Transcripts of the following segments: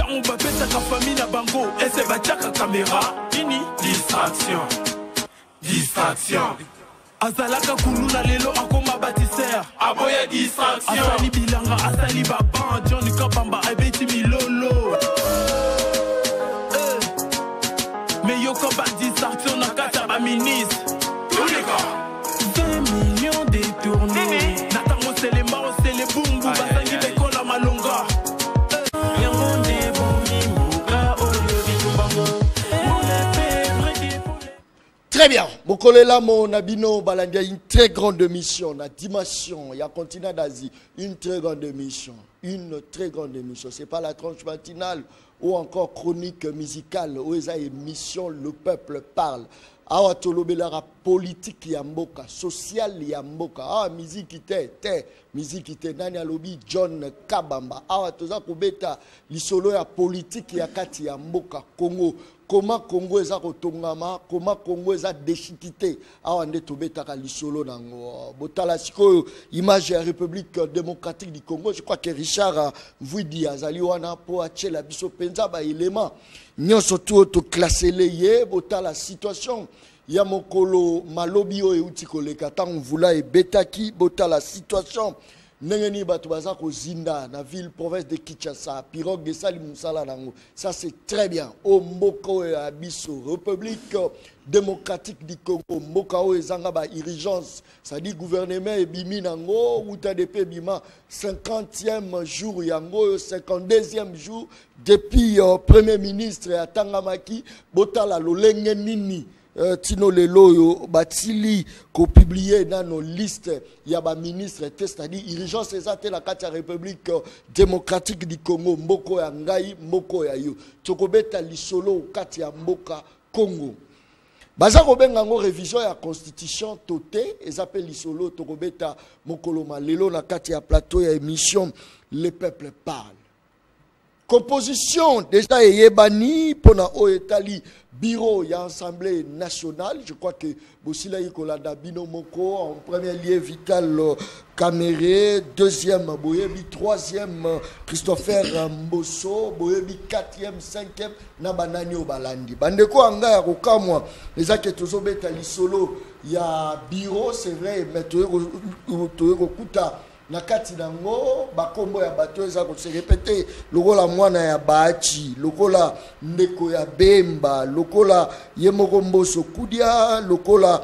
Tant va pesa ka famille na bango. Et c'est va chaka caméra. Ini distraction. Distraction. Azalaka kuluna lelo akoma bâtisseur. Aboya distraction. Asali bilanga, asali baban. Johnny Kabamba, ebeti milolo. Mais yo comme pas distraction na kata ba ministre. Tous les gars. 20 millions détournés. Natamo c'est les morts, c'est les boum boum. Basangi bekola malonga. Très bien. Mokolela mon abino balandia une très grande mission, la dimension, il y a continent d'Asie, une très grande mission, une très grande mission. C'est pas la tranche matinale ou encore chronique musicale où il y a une mission, le peuple parle. Awa tolobelara politique ya mboka, social ya mboka. Awa musique ite nani alobi John Kabamba. Awa toza kubeta lisolo ya politique ya kati ya mboka Congo. Comment Congo eza kotongama, comment Congo eza déchitité. Awa nde tobeta ka lisolo nango. Botala siko image ya République démocratique du Congo. Je crois que Richard Mvudi azali wana po achela biso penza ba élément. Nyonso tout to classer ye botala situation. Ya mokolo malobi o euti koleka tango vula e betaki botala situation. Nengeni bato baza ko zinda na ville province de Kinshasa pirogue de Sali Musala nango. Ça c'est très bien. O mboko ya biso République démocratique du Congo mboka o ezanga ba urgence, ça dit gouvernement e bimi nango uta depe bima 50e jour yango 52e jour depuis premier ministre atangamaki botala lolenge nini Tino Leloyo batili ko publier dans nos listes ya ba ministre c'est-à-dire urgence ezate la carte République démocratique du Congo mboko ya ngai mboko ya yo tokobeta lisolo kati ya mboka Congo baza kobenga ngo révision ya constitution toté ezapé lisolo tokobeta mokolo malelo na kati ya plateau ya émission le peuple parle. Composition déjà yebani pona o etali bureau et assemblée nationale. Je crois que Bossila Yikolanda Bino Moko en premier lieu Vital Caméré, deuxième Boyebi, troisième Christopher Mbosso, Boyebi quatrième, cinquième Nabanani Obalandi. Bandeko anga ya kokamwa les aketozo betali solo ya bureau c'est vrai mais toyeko kuta na kati nango bakombo ya bato eza ko se répéter lokola mwana ya bachi lokola ndeko ya Bemba lokola yemoko Mbosso Kudia lokola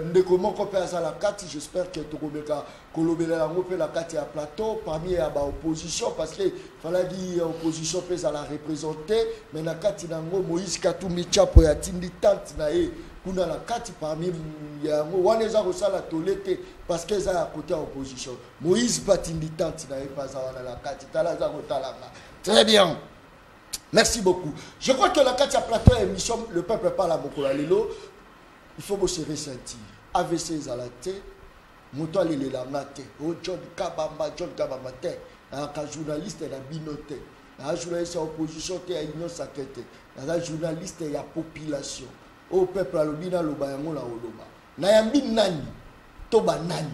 ndeko moko pe la kati. J'espère que tokobeka kolobela yango pe la kati ya plateau parmi ya ba opposition parce que fallait dire opposition pe za la représenter mais na kati nango Moïse Katumbi Chapo ya tindi tante na ye kuna la kati parmi yango waneza ko sala tolete parce que za à côté opposition Moïse Batindi tante na ye pas za wana la kati tala za ko talanga. Très bien. Merci beaucoup. Je crois que la kati ya plateau émission le peuple parle à Mokola Lelo. Il faut se ressentir. AVC Zalate, Moto Lelangate, John Kabamba te, un journaliste et la binote, un journaliste en opposition et à l'union sacrée, un journaliste et à la population, au peuple à l'obina, l'obayango la oloba. Nayambi nani, toba nani.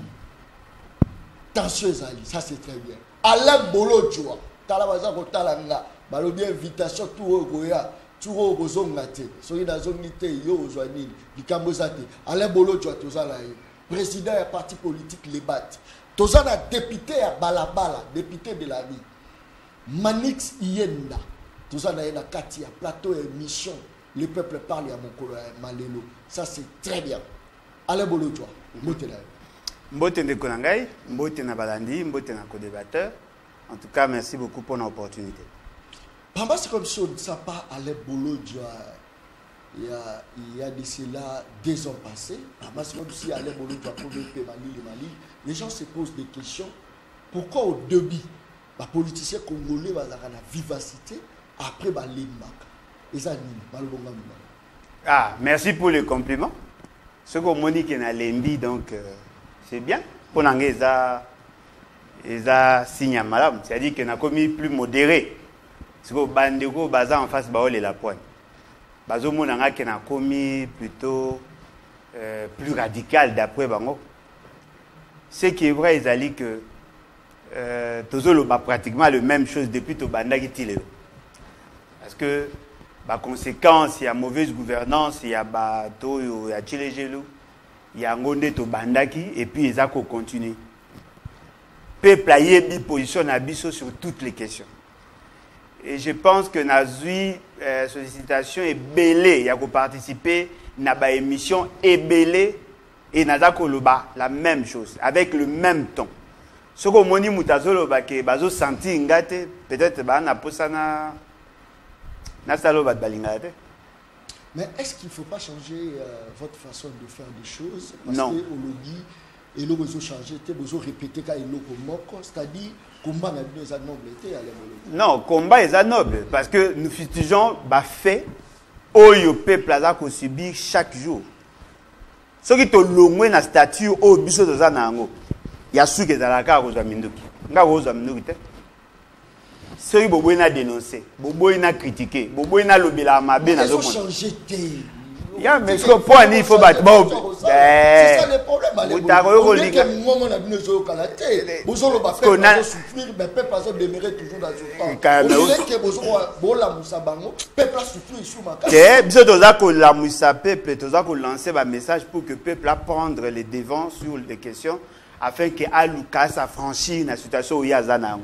Tension Zali, ça c'est très bien. Alain Bolo Joa, Talabaza Kotalanga, balobi invitation tout au Goya. Turo bozongate soki nazongite yo ozwanini likambo zate Alain Bolo Joa tozala président ya parti politique les bat tozana député ya balabala député de la vie Manix Yenda tozana na kati ya plateau et émission le peuple parle ya mokolo malelo. Ça c'est très bien. Alain Bolo Joa motela mbote ndeko na ngai mbote na balandi mbote na co-débatteur. En tout cas merci beaucoup pour l'opportunité. C'est comme si on ne sait pas Alain Bolo Joa. Il y a de cela 2 ans passés. C'est comme si Alain Bolo Joa a Mali. Les gens se posent des questions. Pourquoi au début, les politiciens congolais ont la vivacité après les Ah, merci pour le compliment. Ce qu'on m'a dit qu'il y a lundi, donc c'est bien. Pour nous, ils ont signé madame. C'est-à-dire qu'on a commis plus modéré. C'est que Bandeko baza en face baole et la poigne. Bazo monanga qui a commis plutôt plus radical d'après bango. Ce qui est vrai, ils allaient que Tozolo ba pratiquement la même chose depuis to banda qui tile. Parce que, par conséquence, il y a mauvaise gouvernance, il y a bateau, il y a Tchilegelou, il y a Ngonde to Bandaki, et puis ils ont continué. Peuple a eu position Nabiso sur toutes les questions. Et je pense que Nazui, sollicitation est belée, il y a participé à une émission est belée, et Naza Koloba, la même chose, avec le même ton. Ce que moni mutazolo bake bazo senti ngate peut-être ba na posana na salo ba balingate. Mais est-ce qu'il ne faut pas changer votre façon de faire des choses? Parce non. Que on le dit et l'on besoin changer, tu besoin répéter quand il moko, c'est-à-dire combat na bien ça noble était à non, combat est noble parce que nous fustigeons ba fait oyo peuple aza ko subir chaque jour. Ce qui to longwe na statut o biso toza nango. Il y a ceux qui sont là qui ont minduki. Nga oza minduki te. Ceux qui bobo na dénoncer, bobo na critiquer, bobo na lobela mabe na zo. Il faut changer te. Ya mais ce que pour il faut battre. C'est ça le problème. On dit que moment na bino zo kala te. Bozo lo ba faire souffrir, mais peuple pas demeurer toujours dans ce temps. On dit que bozo bola musabango, peuple souffrir sur ma case. Que biso toza ko la musa peuple, toza ko lancer un message pour que peuple prendre les devants sur les questions. Afin que Aluka s'affranchisse dans la situation où il y a Zanango.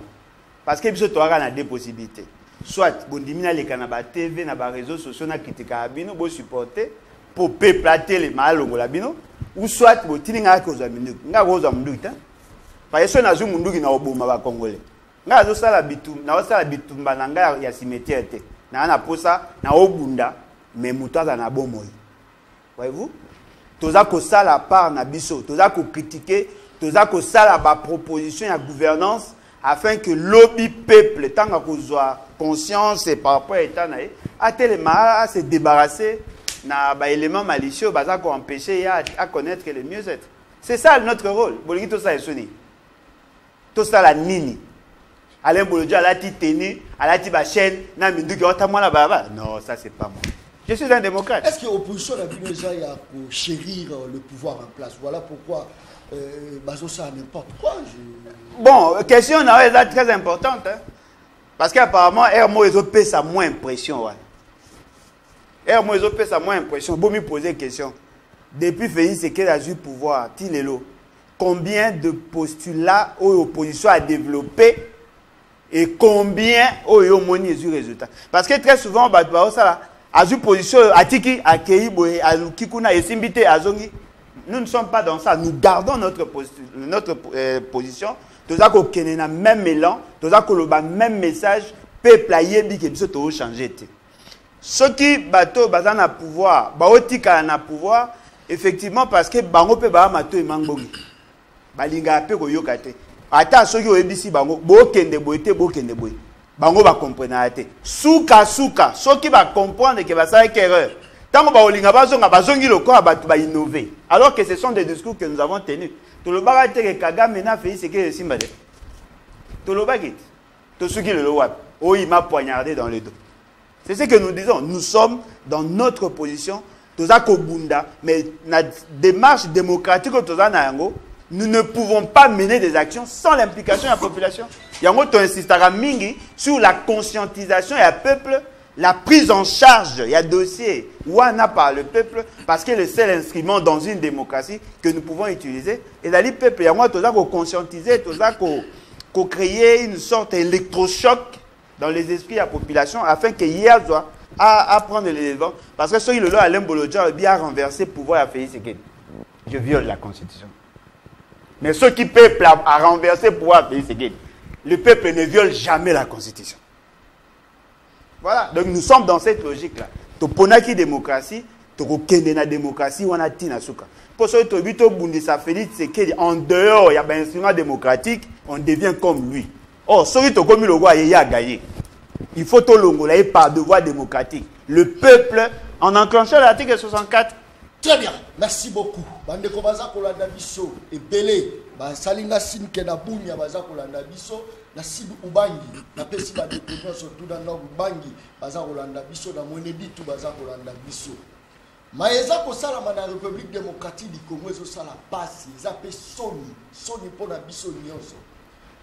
Parce que tu as deux possibilités. Soit, Bondimina les canaba TV, na réseaux sociaux, na critique à Bino, pour supporter, pour péplater les mal au Labino, ou soit, tu as cause à Minuk. N'a rose à Minuk. Parce que na Mundu qui n'a pas de Congolais. N'a pas la bitum, n'a pas la bitum, bananga, il y a cimetière. N'a pas posa, n'a obunda, mais moutaza na bon moi. Voyez-vous? Tu as ça la part na biso, tu as critiquer. Tous à ça la proposition à gouvernance afin que lobby peuple tant qu'on soit conscience et par rapport à l'état à tellement à se débarrasser na ba éléments malicieux baza ko empêcher à connaître le mieux-être. C'est ça notre rôle. Boliki tout ça est sonné. Tout ça la nini. Alain Bolodja la ti tenu, ala ti ba chaîne na mindu ki ota mwana baba. Non, ça c'est pas moi. Je suis un démocrate. Est-ce que l'opposition a besoin de chérir le pouvoir en place? Voilà pourquoi ça n'importe quoi. Bon, question est très importante. Hein? Parce qu'apparemment, Hermo Ezopé, ça a moins d'impression. Ouais. Hermo Ezopé, ça a moins d'impression. Bon, me poser une question. Depuis Félix Sekedi a eu le pouvoir, Tilelo, combien de postulats l'opposition a développé et combien l'opposition a eu résultat? Parce que très souvent, ça a eu position à Tiki, à Keibo, à Kikuna et Simbite, à Zongi. Nous ne sommes pas dans ça. Nous gardons notre position. Tous à qu'on ait le même élan, tous à qu'on ait le même message, peuple a yébi qui peut changer. Ceux qui bateau bazan à pouvoir, baotika na pouvoir, effectivement parce que bango pe ba mato et mangbongi. Balinga pe ko yokate. Ata ceux qui ont ebisi bango, bo kende boite, bo kende boy. Bango ba comprendre ate. Souka, ceux qui va comprendre que va ça est erreur. Tant que baolinga bazonga bazongi le corps ba innover. Alors que ce sont des discours que nous avons tenus. Tout le bagage que Kagame n'a fait c'est que Simbade. Tout le bagage. Tout ce qui le loi. Oh, il m'a poignardé dans le dos. C'est ce que nous disons. Nous sommes dans notre position. Tout ça Kobunda, mais la démarche démocratique nous ne pouvons pas mener des actions sans l'implication de la population. Yango to insistera mingi sur la conscientisation et le peuple. La prise en charge, il y a dossier ouana par le peuple, parce que le seul instrument dans une démocratie que nous pouvons utiliser, et là, le peuple, il y a moi, tout ça qu'on conscientiser, tout ça qu'on crée une sorte d'électrochoc dans les esprits de la population, afin qu'il y ait à prendre les devants. Parce que ceux qui le lot, Alain Bolodja, bien renverser le pouvoir à Félix Sekedi. Je viole la Constitution. Mais ceux qui peuple à renverser le pouvoir à Félix Sekedi, le peuple ne viole jamais la Constitution. Voilà, donc nous sommes dans cette logique-là. To ponaki démocratie, to kende na démocratie, on a tina souka. Pour ce que tu bundisa Félix Sekedi en dehors, il y a un instrument démocratique, on devient comme lui. Or, celui qui comme le roi, il a gagné. Il faut tout l'ongolaï par devoir démocratique. Le peuple, en enclenchant l'article 64. Très bien, merci beaucoup. Bande kobaza kolanda biso et belé, ba salinga sin ke na bunya baza kolanda biso. Na sibu ubangi na pesi ba détention surtout dans nord ubangi baza kolanda biso na mwenedi tu baza kolanda biso maeza ko sala na République démocratique du Congo ezo sala passe eza pe soni pona biso nyonso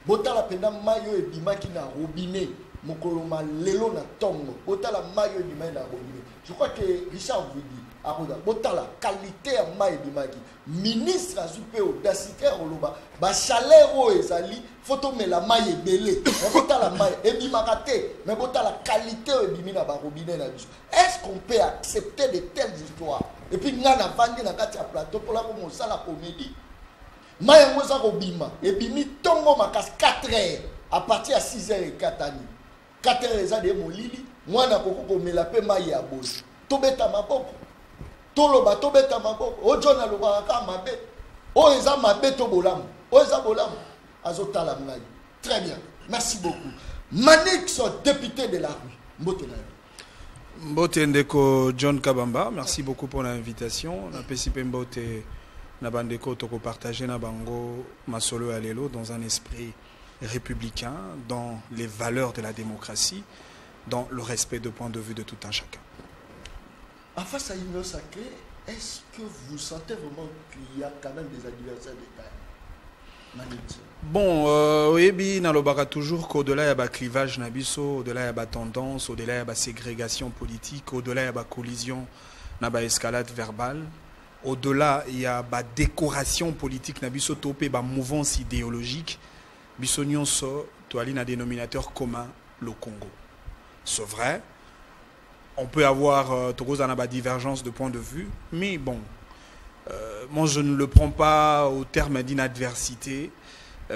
botala penda mayo ebimaki na robinet mokoloma lelo na tongo botala mayo di mai na bobine. Je crois que Richard vous dit akoda botala qualité ya mai di maki ministre azupe audacité oloba ba chaleur o ezali photo me la mai ebele botala mai ebimaka te mais botala qualité ebimi na ba robine na biso. Est-ce qu'on peut accepter de telles histoires et puis ngana vandi na kati ya plateau pour la comme ça la comédie mai ngoza robima ebimi tongo makas 4 heures à partir à 6 heures et 4 ans 4 heures eza de molili mwana koko komela pe mai ya bosi tobeta maboko toloba tobeta maboko ojona loba ka mabe o eza mabe to bolamu o eza bolamu azotala ngai. Très bien, merci beaucoup. Manix, député de la rue Mbote na Mbote ndeko John Kabamba, merci beaucoup pour l'invitation. Na pesipe Mbote na bandeko toko partager na bango masolo alelo dans un esprit républicain, dans les valeurs de la démocratie, dans le respect de points de vue de tout un chacun. En face à l'union sacrée, est-ce que vous sentez vraiment qu'il y a quand même des adversaires de taille? Bon, oui, na lobaka toujours qu'au-delà y a clivage nabiso, au-delà y a tendance, au-delà y a ségrégation politique, au-delà y a collision, na escalade verbale, au-delà il y a décoration politique nabiso topé mouvance idéologique. Bisognon so, toali na dénominateur commun, le Congo. C'est vrai, on peut avoir divergence de point de vue, mais bon, moi je ne le prends pas au terme d'inadversité,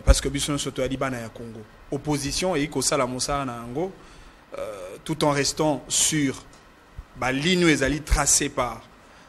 parce que Bisognon so toali bana ya Congo. Opposition et Ikosala Moussa na Ango, tout en restant sur ligne ezali tracée par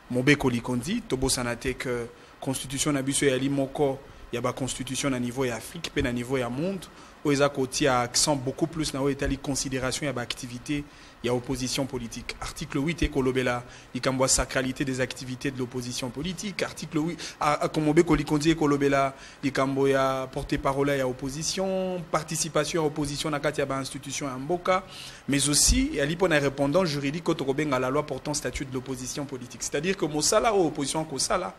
Mobeko Likondi, Tobo Sanate que constitution nabiso yali moko. Il y a la constitution à niveau Afrique, puis à niveau monde, où il y a accent beaucoup plus dans les considérations, il y a activité, il y a opposition politique. Article 8 est kolobela, il y a la sacralité des activités de l'opposition politique. Article 8, comme on dit kolobela, il y a porte-parole à opposition, participation à opposition dans la institution à Mboka, mais aussi il y a un répondant juridique à la loi portant statut de l'opposition politique. C'est-à-dire que Mosala ou opposition Kosala.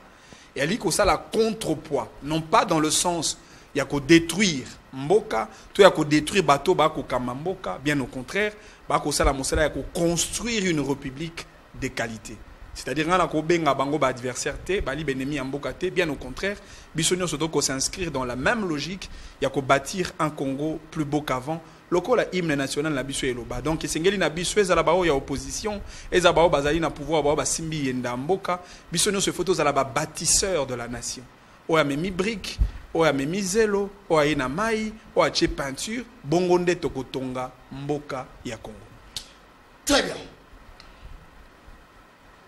Et elle dit que ça la contrepoids, non pas dans le sens il y a qu'à détruire Mboka, il y a qu'à détruire bateau bako Kamamboka, bien au contraire, bako sala mosala il y a qu'à construire une république de qualité. C'est-à-dire qu'on a qu'à benga bango ba adversaire te, bali benemi Mboka te, bien au contraire, bisogno surtout qu'on s'inscrire dans la même logique, il y a qu'à bâtir un Congo plus beau qu'avant. Loko la hymne national na biso eloba donc esengeli na biso ezala bao ya opposition ezala bao bazali na pouvoir bao basimbi yenda mboka biso no se photo ezala ba bâtisseur de la nation oya memi brique oya memi zelo oya ina mai oya che peinture bongo nde tokotonga mboka ya Congo. Très bien.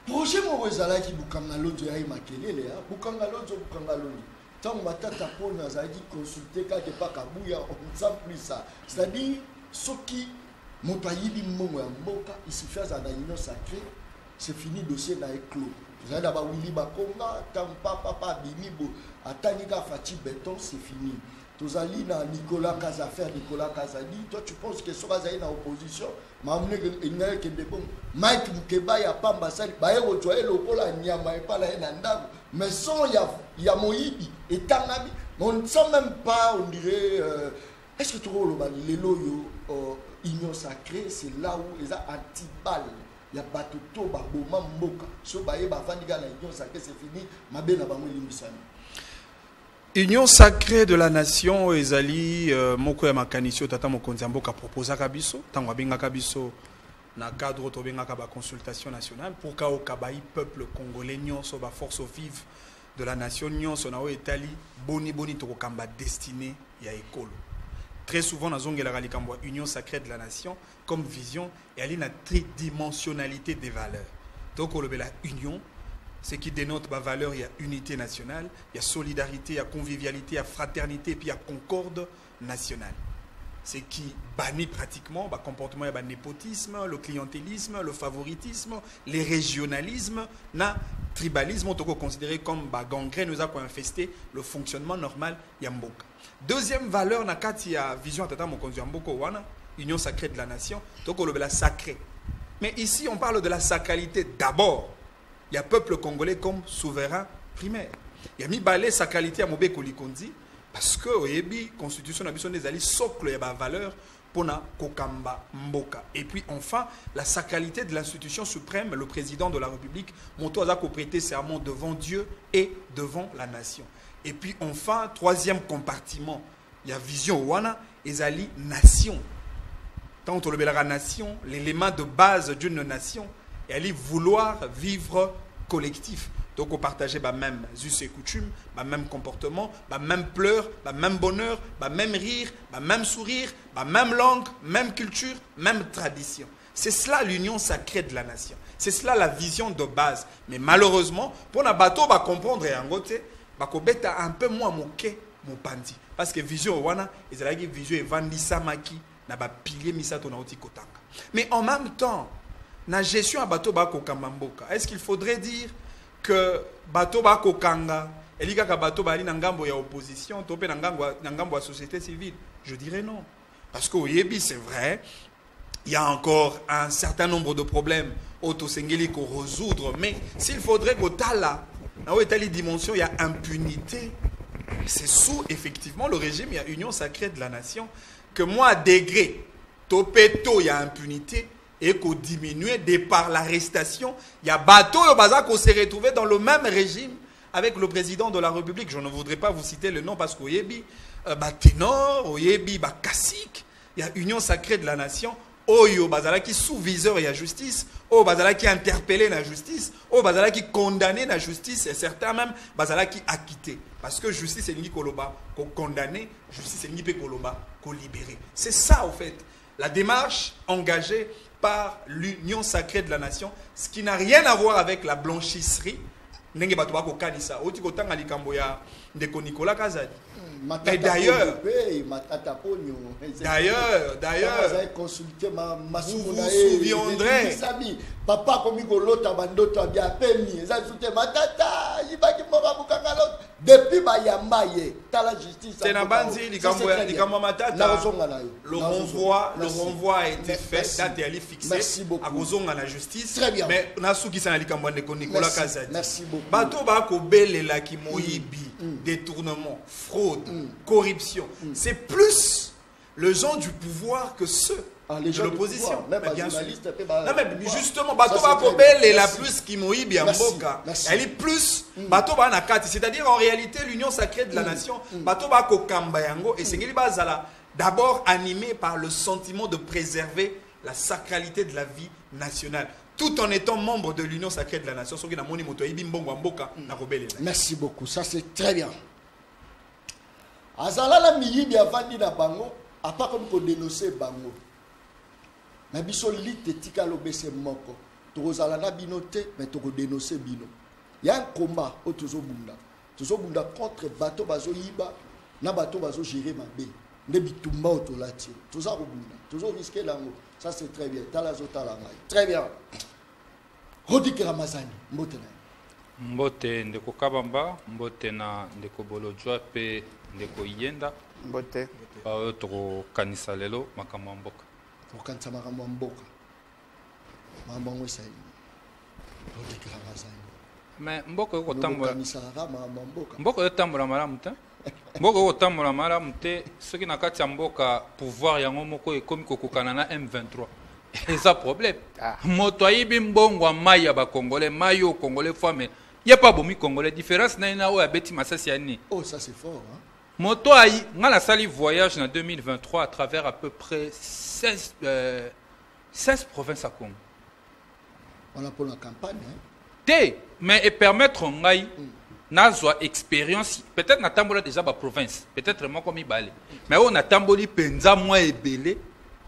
Projet mo ezala ki bukanga lozo ya makelele ya bukanga lozo tant matata pona azali consulter kake pa kabuya on sent plus ça. C'est-à-dire soki moto ayibi mbongo ya mboka il suffit à la union sacrée c'est fini dossier na éclos. Vous d'abord Willy Bakonga tant papa bimibo atanika fati béton c'est fini. Tozali na Nicolas Kazafer Nicolas Kazadi toi tu penses que soit azali na opposition mamne ngel ke bon Mike Mukeba ya pamba sali ba yego joye lokola nyama e pala na ndako mais sans ya moyibi et tangabi on ne sent même pas on dirait est-ce que tu vois le loyo union sacrée c'est là où les anti-balles il y a batoto ba boma mboka so ba yeba vandiga na union sacrée c'est fini mabe na bango limisani. Union sacrée de la nation ezali moko ya makanisio tata mokonzi mboka proposa kabiso tango benga kabiso na cadre to benga ka consultation nationale pour ka okabai peuple congolais nyonso ba force vive de la nation nyonso na o etali boni to kamba destiné ya ekolo. Très souvent na zongela likambo union sacrée de la nation comme vision et ali na tridimensionnalité des valeurs. Donc on le la union ce qui dénote ma valeur, il y a unité nationale, il y a solidarité, il y a convivialité, il y a fraternité, puis il y a concorde nationale. Ce qui bannit pratiquement le comportement, il y a le népotisme, le clientélisme, le favoritisme, les régionalismes, le tribalisme, on peut considérer comme gangrène, nous avons infesté le fonctionnement normal de Mboka. Deuxième valeur, il y a vision de Mboka, union sacrée de la nation, donc on la sacrée. Mais ici, on parle de la sacralité d'abord. Il y a peuple congolais comme souverain primaire. Il y a mis balé sacralité à Mobeko Likondi parce que la constitution a besoin des alliés socle et valeur pona kokamba mboka. Et puis enfin, la sacralité de l'institution suprême, le président de la République, moto aza ko prêter serment devant Dieu et devant la nation. Et puis enfin, troisième compartiment, il y a vision wana ezali nation. Tant on le la nation, l'élément de base d'une nation, et aller vouloir vivre collectif. Donc on partageait même us et coutumes, même comportement, même pleurs, même bonheur, même rire, même sourire, même langue, même culture, même tradition. C'est cela l'union sacrée de la nation. C'est cela la vision de base. Mais malheureusement, pour na bateau va comprendre et en côté, va un peu moins moqué mon pandi. Parce que vision wana, ils ont vision evandisa maki na ba pilier misato na oti kotanga. Mais en même temps, na gestion à bateau ba kokambamboka. Est-ce qu'il faudrait dire que bateau ba kokanga elika ka bateau ba ali na ngambo ya opposition to pe na ngambo ya société civile? Je dirais non. Parce que oyebi c'est vrai, il y a encore un certain nombre de problèmes autosengeli ko résoudre, mais s'il faudrait que tala na o etali dimension il y a impunité. C'est sous effectivement le régime, il y a union sacrée de la nation que moi degré topeto il y a impunité et qu'on diminue de par l'arrestation. Il y a bateau et bazar qu'on s'est retrouvé dans le même régime avec le président de la République. Je ne voudrais pas vous citer le nom parce qu'au Yébi, ténor, au Yébi, cacique, il y a union sacrée de la nation. Oyo bazala qui sous viseur et la justice, o bazala qui interpellé la justice, o bazala qui condamné la justice et certains même bazala qui acquitté. Parce que justice c'est ni koloba ko condamné, justice c'est ni pe koloba ko libéré. C'est ça au fait la démarche engagée par l'union sacrée de la nation, ce qui n'a rien à voir avec la blanchisserie. Ndenge bato ba ko kanisa, oti ko tanga likambo ya ndeko Nicolas Kazadi. Mais d'ailleurs, vous vous souviendrez. Papa comme l'autre bandoto bien permis. Depuis Bayambaye, t'as la justice. C'est la banzi, le renvoi a été fait, date est fixée. Merci beaucoup. À cause de la justice. Très bien. Mais Nasuki sana likambo ndeko Nicolas Kazadi. Merci beaucoup. Bato ba ko bele la ki moyibi, détournement, fraude, corruption. C'est plus le gens du pouvoir que ceux de l'opposition. Bien sûr. Non, mais justement, Bato Bakobel est la plus qui moïbi en Boka. Elle est plus Bato Banakati. C'est-à-dire en réalité l'union sacrée de la nation. Bato Bako Kambayango et Sengeli Bazala, d'abord animé par le sentiment de préserver la sacralité de la vie nationale, tout en étant membre de l'union sacrée de la nation. Merci beaucoup, ça c'est très bien. Azala la miyibi avandi na bango, à part comme qu'on dénoncer bango. Mais biso lite tika lobese moko. Tozala na binote, mais toko dénoncer bino. Il y a un combat au Tozobunda. Tozobunda contre bateau bazo yiba, na bateau bazo gérer ma bé. Ne bitumba otolati. Tozabunda. Tozo risquer lango. Ça c'est très bien. Très bien. Rodiki Ramazani, mbote na. Mbote ndeko Kabamba, mbote na ndeko Bolojwa pe ndeko Yenda. Mbote. Ba toko kanisa lelo makambo mboka. Toko kanisa makambo mboka. Makambo ngwesa yi. Rodiki Ramazani. Mais mboka ko tambola. Kanisa makambo mboka. Mboka yo tambola malamu te. Mboka ko tambola malamu te. Soki na kati ya mboka pouvoir yango moko ekomi kokokana na M23. C'est ça problème. Moto ayibi mbongo maya ba congolais, mayo congolais femme. Il y a pas bomi congolais différence na ina o abeti masasi ani. Oh ça c'est fort hein. Moto ayi ngala sali voyage en 2023 à travers à peu près 16 provinces à Congo. On a pour la campagne hein. Té mais et permettre ngai nazwa expérience peut-être na tambola déjà ba province, peut-être moi comme ibale. Mais on a tamboli penza moi ebele.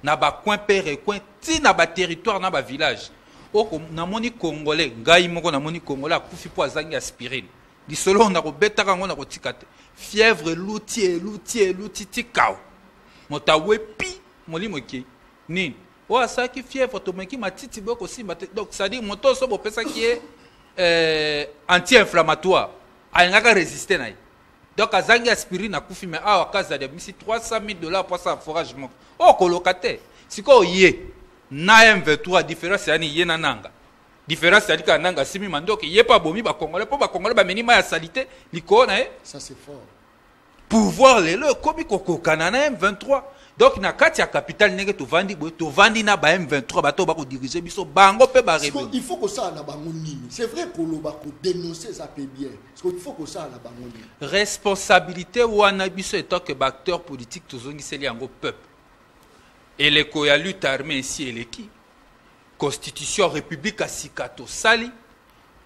Na ba coin père coin ti na ba territoire na ba village oko na moni congolais ngai moko na moni congolais akufi po azangi aspirine di solo na ko betaka ngo na ko tikate fièvre luti tikao mota wepi molimo ki nini o asaki fièvre to meki matiti boko simba donc ça dit moto so bo pesa ki anti-inflammatoire ayanga résister na. Donc, azangi aspirine a koufi, mais à casa de misi $300,000 pour ça forage. Oh, colocataire. Si quoi yé, na M23 différence c'est ani yé nananga. Différence c'est que nanga simi mandoki yé pas bomi ba congolais pas ba congolais ba menima ya salité liko na. Ça c'est fort. Pouvoir les le komi koko kanana M23 Donc na kati ya capitale nenge to vandi na ba M23 bato ba ko diriger biso bango pe ba rebelle. Il faut que ça na bango nini. C'est vrai que l'on dénoncer ça peut bien. Parce qu'il faut que ça na bango nini. Responsabilité wana biso etant que acteur politique tozongi seli yango peuple. Et les koya lutte armée ici et les qui constitution république asikato sali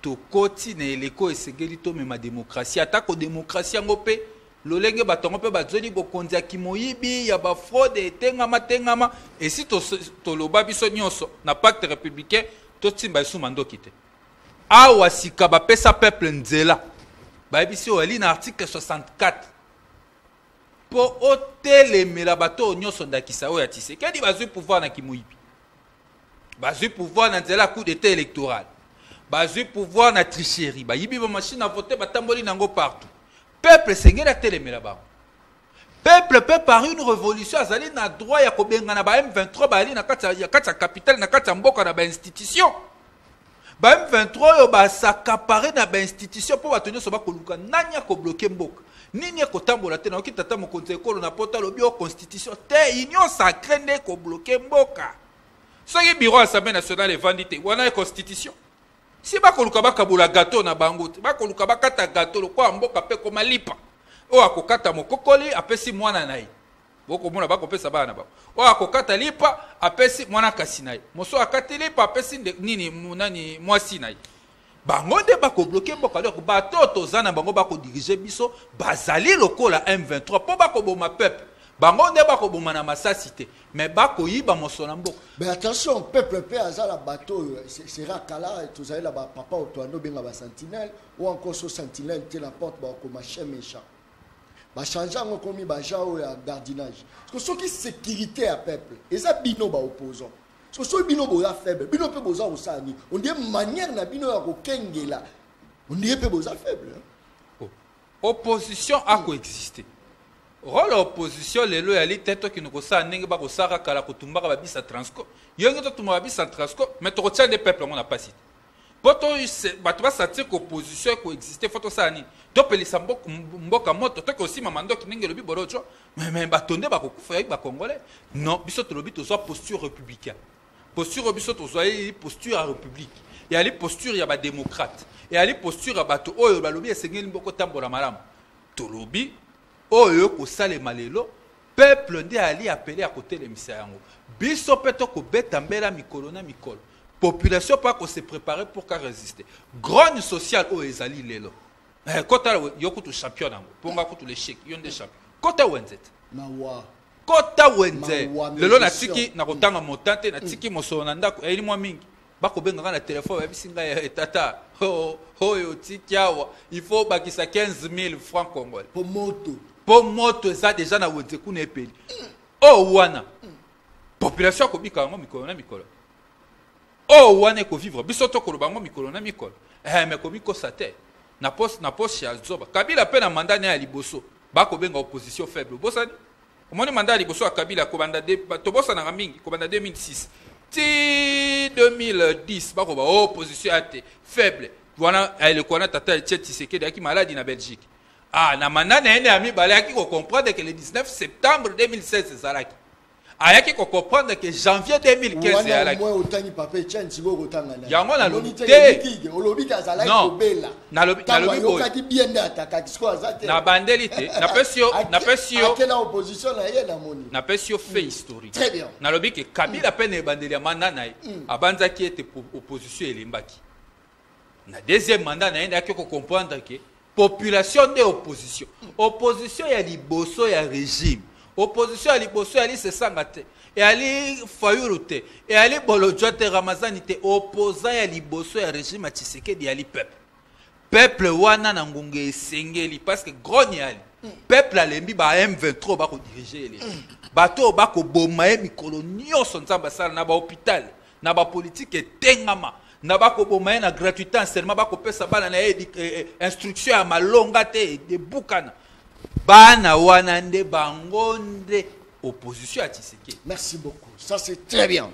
to koti na eleko esengeli to mema démocratie atako démocratie yango pe lolenge batongo pe bazoli bokonzi ya kimoyibi ya ba fraude tengama et si to loba biso nyonso na pacte républicain to timba isu mandoki te awa sika ba pesa peuple nzela ba bisi oli na article 64 pour otelemela bato nyonso ndakisa oya Tshisekedi bazui pouvoir na kimoyibi bazui pouvoir na nzela coup d'état électoral bazui pouvoir na tricherie bayibi ba machine à voter batamboli nango partout. Peuple sengela telemela ba. Peuple peut par une révolution azali na droit ya kobenga na ba M23 bali na kati ya capitale na kati ya mboka na ba institution. Ba M23 yo ba s'accaparer na ba institution pour batonyo so ba koluka nanya ko bloquer mboka. Nini ko tambola te na okitata mo konse ekolo na pota lobi o constitution te union sacrée ne ko bloquer mboka. Soki bureau assemblée nationale evandite wana constitution. Si bakoluka bakabula gâteau na bango te bakoluka bakata gâteau lokwa mboka pe koma lipa o akokata mokokoli apesi mwana nayi boko mona bakopesa bana ba o akokata lipa apesi mwana kasi nayi moso akati lipa apesi nini munani mwasi nayi bango nde bakobloke mboka donc bato tozana bango bakodiriger biso bazali lokola M23 po bakoboma peuple bango nde bakoboma na masasi te mais bakoyiba moso na mboka. Mais attention, peuple peut azala la bateau sera kala et tous la papa ou toi no benga ba sentinelle ou encore so sentinelle te la porte ba ko machin méchant. Ba changer ngo komi ba jao ya gardinage. Parce que ceux qui sécurité à peuple et ça bino ba opposant. Parce que ceux bino boza faible, bino pe boza osani. On dit manière na bino ya ko kengela. On dit pe boza faible. Opposition a coexisté. Rôle opposition lelo yali teto ki nukosa ndenge ba kosaka kala kutumba ba bisa transco yonge to tumba bisa transco mais to retient des peuples on n'a pas cité poto bato ba sentir que opposition ko exister photo ça ni to pelisa mboka moto to ko sima mando ki ndenge lobi borocho mais batonde ba kokufa ba congolais non biso to lobi to so posture républicaine posture biso to so posture à république et ali posture ya ba démocrate et ali posture ya bato oyo ba lobi esengeli mboko tambola malamu to lobi oyo ko sale malelo peuple nde ali appelé à côté les misayango biso peto ko beta mbela mikolo na mikolo population pas ko se préparer pour qu'à résister grogne sociale o ezali lelo kota yokutu champion nango ponga kutu l'échec yonde champion kota wenzet mawa kota wenze lelo na tiki na kotanga motante na tiki moso na ndako eli mwa mingi bako benga na téléphone ya bisinga ya tata yo tiki awa il faut bakisa 15 000 francs congolais pour moto ça déjà na wenze kuna epeli oh wana population ko bika ngo mikolo na mikolo oh wana ko vivre biso to ko bango mikolo na mikolo mais ko biko sate na poste ya zoba Kabila pe na mandat na liboso bako benga opposition faible bosani omoni mandat liboso ya Kabila ko banda de to bosana mingi ko banda 2006 ti 2010 bako ba opposition ate faible wana ele kona tata Tshisekedi aki maladie na Belgique. Ah, na mandat na ene ami balaki ko comprendre que le 19 septembre 2016 zalaki. Ayaki ko comprendre que janvier 2015 zalaki. Moi otani papa Etienne Tibo kotanga na. Yango na lobi te. Olobi ka zalaki ko bela. Na lobi boy. Okaki bien ataka kisko azate. Na bandeli te. Na pesio. Akela opposition na ye na moni. Na pesio fait historique. Très bien. Na lobi que Kabila peine bandeli ya mandat na ye. Abanzaki ete opposition elimbaki. Na deuxième mandat na yende akiko comprendre que population de opposition. Opposition ya liboso ya régime. Opposition ya liboso ya li se sangate. Et ali fayurute. Et ali bolodjote ramazani te. Opposant ya liboso ya régime a Tshisekedi ya li peuple. Peuple wana na ngunge esengeli parce que grogne ali. Peuple alembi ba M23 ba ko diriger ele. Bato ba ko boma e mikolo nyonso nzamba sala na ba hôpital, na ba politique etengama. Na bako bomaye na gratuité enseignement bako pesa bana na instruction ya malonga te de bukana bana wana nde bangonde opposition à Tshisekedi. Merci beaucoup, ça c'est très bien.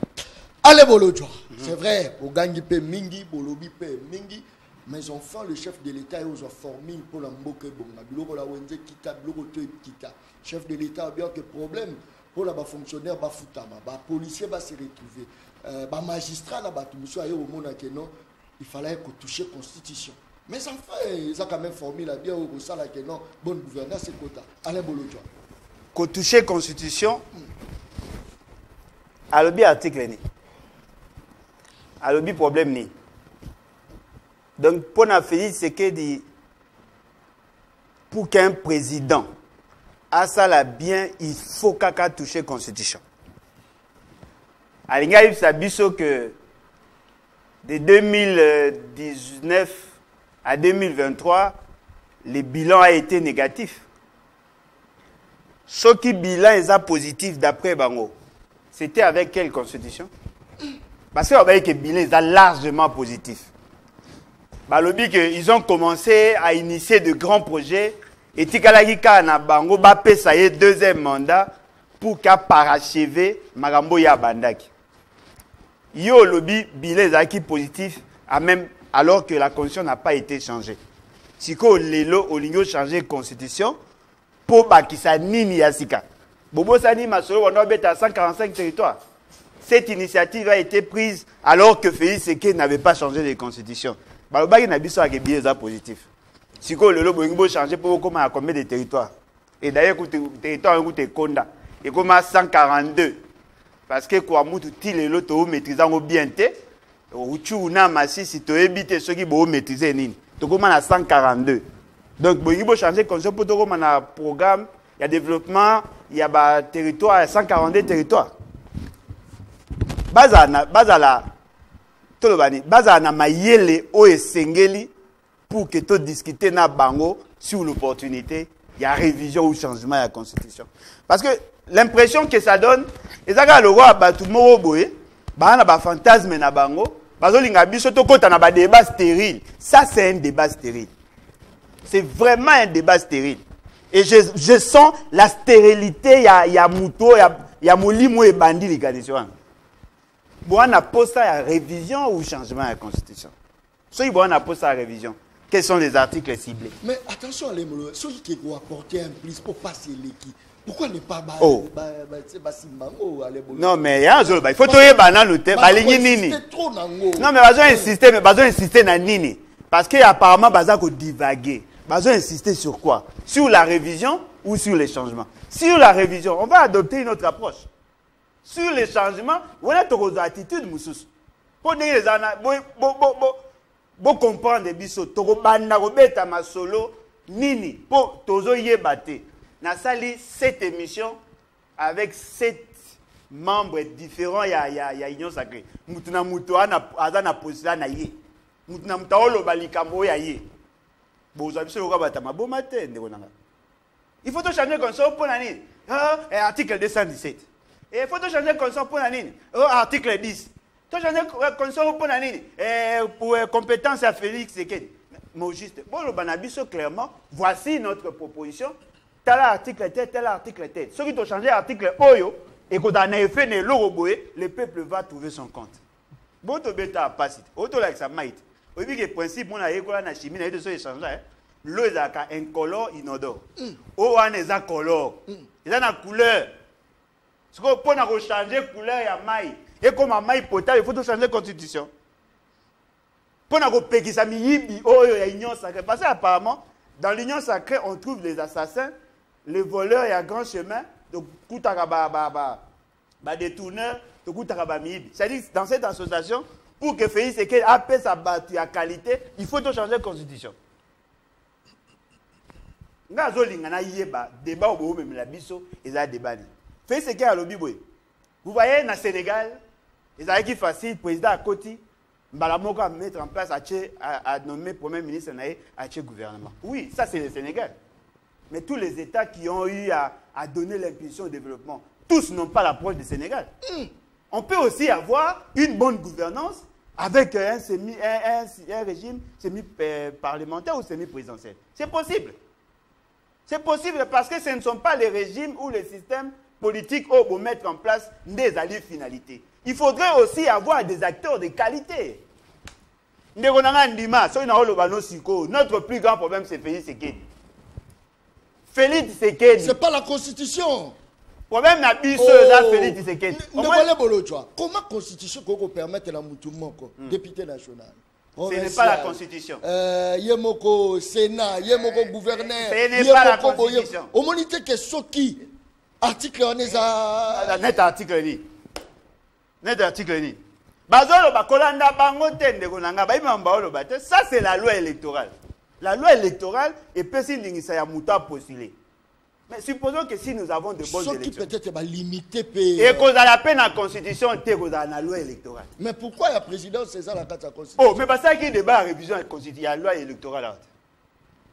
Allez Bolodjo, c'est vrai au gangi pe mingi bolobi pe mingi mais enfin le chef de l'État aux formé pour la mboke bonga biloko la wenze kita biloko te kita chef de l'État a bien que problème pour les fonctionnaires, les policiers vont se retrouver. Les magistrats, il fallait toucher la Constitution. Mais enfin, ils ont quand même formé la bien au sein de la bonne gouvernance et quota. Alain Bolodjo. Qu'on touche la Constitution, à l'objet article ni. À l'objet problème ni. Donc, pour nous faire, c'est que pour qu'un président a ça là bien, il faut qu'il touche la Constitution. Alors, il y a que de 2019 à 2023, le bilan a été négatif. Ce qui bilan est positif d'après Bango, c'était avec quelle constitution? Parce qu'on voit que le bilan est largement positif. Ils ont commencé à initier de grands projets et Tikalagika na Bango Bapé ça y est deuxième mandat pour qu'à parachever Magambo ya Bandaki. Yo lobby bilan est positif même alors que la constitution n'a pas été changée. Si ko lelo olingo changer constitution pour bakisa nini yasika. Bobo sani masolo on à 145 territoires. Cette initiative a été prise alors que Félix Sekedi n'avait pas changé de constitution. Balobaki na biso ak bilan positif. Si ko lelo bolingo changer pour comment à combien de territoires. Et d'ailleurs territoire un konda et comme 142 parce que quoi mutu ti lelo to maîtriser ngo bien té. Uchu na masisi to ebite ceux qui bo maîtriser nini. To comme à 142. Donc bolingo changer constitution pour to comme na programme, il y a développement, il y a territoire 142 territoires. Bazala tolobani bazana mayele o esengeli pour que to discuter na bango sur l'opportunité, il y a révision ou changement de la constitution. Parce que l'impression que ça donne, et ça le roi tout le monde boye, ba fantasme na bango, bazolinga biso to kota na ba débat stérile. Ça c'est un débat stérile. C'est vraiment un débat stérile. Et je sens la stérilité, il y a Mouto, il y a Molimo et Bandi les conditions. Bon, on a posé à révision ou changement de la constitution. Si on a posé à révision, quels sont les articles ciblés? Mais attention, les mots, ceux qui vont apporter un plus pour passer l'équipe. Pourquoi ne pas non, mais il faut trouver banal le thème. Non, mais besoin insister na nini. Parce qu'apparemment, besoin de divaguer. Besoin insister sur quoi? Sur la révision ou sur les changements? Sur la révision, on va adopter une autre approche. Sur les changements, on a une attitude, Moussous. Pour dire les ana, bon comprendre des bisous, toro banda robeta masolo nini pour tozo yebate. Na sali cette émission avec 7 membres différents ya Union Sacrée. Mutuna mutoana azana position na ye. Mutuna mutaolo balikambo ya ye. Bozo biso ko bata maboma te ndekona. Il faut to changer comme ça pour nani. Article 217. Et il faut to changer comme ça pour nani. Article 10. To changer comme ça pour nani. Pour compétence à Félix Sekedi. Mais juste bon le banabiso clairement, voici notre proposition. Tel article tel. Ceux qui ont changé l'article Oyo et qu'on a fait ne l'oroboé, le peuple va trouver son compte. Bon, tu bêta pas si. Auto like ça maït. Au vu que le principe, on a école na chimie, na de ce échange là. L'eau est incolore, inodore. Eau est incolore. Il a une couleur. Ce qu'on peut changer couleur ya maï. Et comme un maï potable, il faut tout changer la constitution. Pour nous péquer ça miyibi Oyo ya union sacrée. Parce qu'apparemment, dans l'union sacrée, on trouve les assassins, les voleurs et un grand chemin, donc détourneurs, c'est-à-dire dans cette association, pour que Félix Sekedi appelle sa battue à qualité, il faut changer la constitution. Débat au même la biso et ça débat. Félix Sekedi à l'obiboé. Vous voyez, dans le Sénégal, ils ont qui facile, président à côté. Mbalamoko a mettre en place à nommer Premier ministre à gouvernement. Oui, ça c'est le Sénégal. Mais tous les États qui ont eu à donner l'impulsion au développement, tous n'ont pas l'approche du Sénégal. On peut aussi avoir une bonne gouvernance avec un régime semi-parlementaire ou semi-présidentiel. C'est possible. C'est possible parce que ce ne sont pas les régimes ou les systèmes politiques qui vont mettre en place des alliés finalités. Il faudrait aussi avoir des acteurs de qualité. Notre plus grand problème, c'est Félix Sekedi. Félix Sekedi. Ce n'est pas la Constitution. Problème na biso ça Félix Tshisekedi. Comment la constitution peut permettre la moutoumon député national? Ce n'est pas la constitution. Yemoko Sénat, Yemoko gouverneur. Ce n'est pas la constitution. Au monité que ce qui article on est à net article ni. Net article ni. Bazolo bakolanda bango tende konanga ba imamba olo bate. Ça c'est la loi électorale. La loi électorale est peut-être l'ingisa ya muta postuler. Mais supposons que si nous avons de bonnes élections. Qui peut-être va limiter et qu'on a la peine en constitution, qu'on a la loi électorale. Mais pourquoi la présidence c'est ça la carte constitution? Oh, mais parce qu'il y a débat à révision de la constitution, il y a la loi électorale.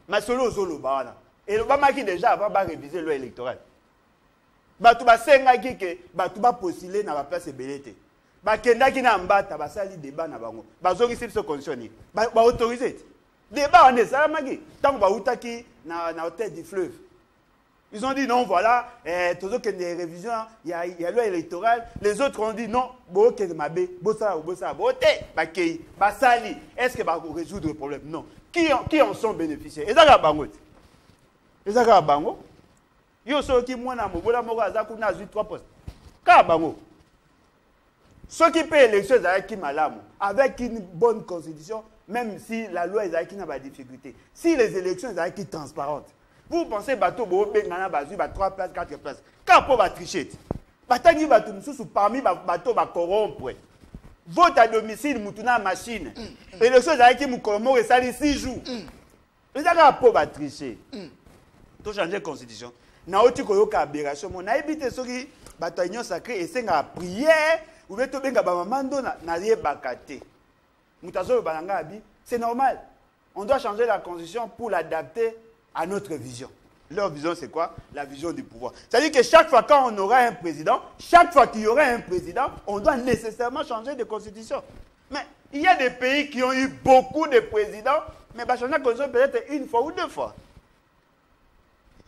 Mais solo solo bana. Et l'Obama qui déjà avant va réviser la loi électorale. Batu ba senga ki ke batu ba postuler na ba place belete. Ba kenda ki na mbata ba sali débat na bango. Ba zoki sip so constitution. Ba autoriser. Débat on est ça magi. Tant ba utaki na hôtel du fleuve. Ils ont dit non, voilà, toujours qu'il y a des révisions, il y a la loi électorale. Les autres ont dit non, est-ce que va résoudre le problème? Non. Qui en sont bénéficiaires? Et ça va bango. Et ça va bango. Yo so qui moi na mobola moko azaku na 3 postes. Ka bango. Ceux qui paient l'élection avec qui malamu, avec une bonne constitution, même si la loi est avec qui n'a pas de difficulté. Si les élections sont avec qui transparentes. Vous pensez bateau bengana bazu ba 3 places 4 places. Quand pour va tricher. Batangi bateau mususu parmi bateau ba corrompre. Vote à domicile mutuna machine. Et le chose avec qui mukomo resali 6 jours. Les aga pour va tricher. To changer constitution. Na oti koyoka aberration mon na ebite soki bato union sacrée et senga prière ou beto benga ba mamando na yebakate. Mutazo balanga abi, c'est normal. On doit changer la constitution pour l'adapter à notre vision. Leur vision, c'est quoi? La vision du pouvoir. C'est-à-dire que chaque fois quand on aura un président, chaque fois qu'il y aura un président, on doit nécessairement changer de constitution. Mais il y a des pays qui ont eu beaucoup de présidents, mais bah, changer la constitution peut-être une fois ou 2 fois.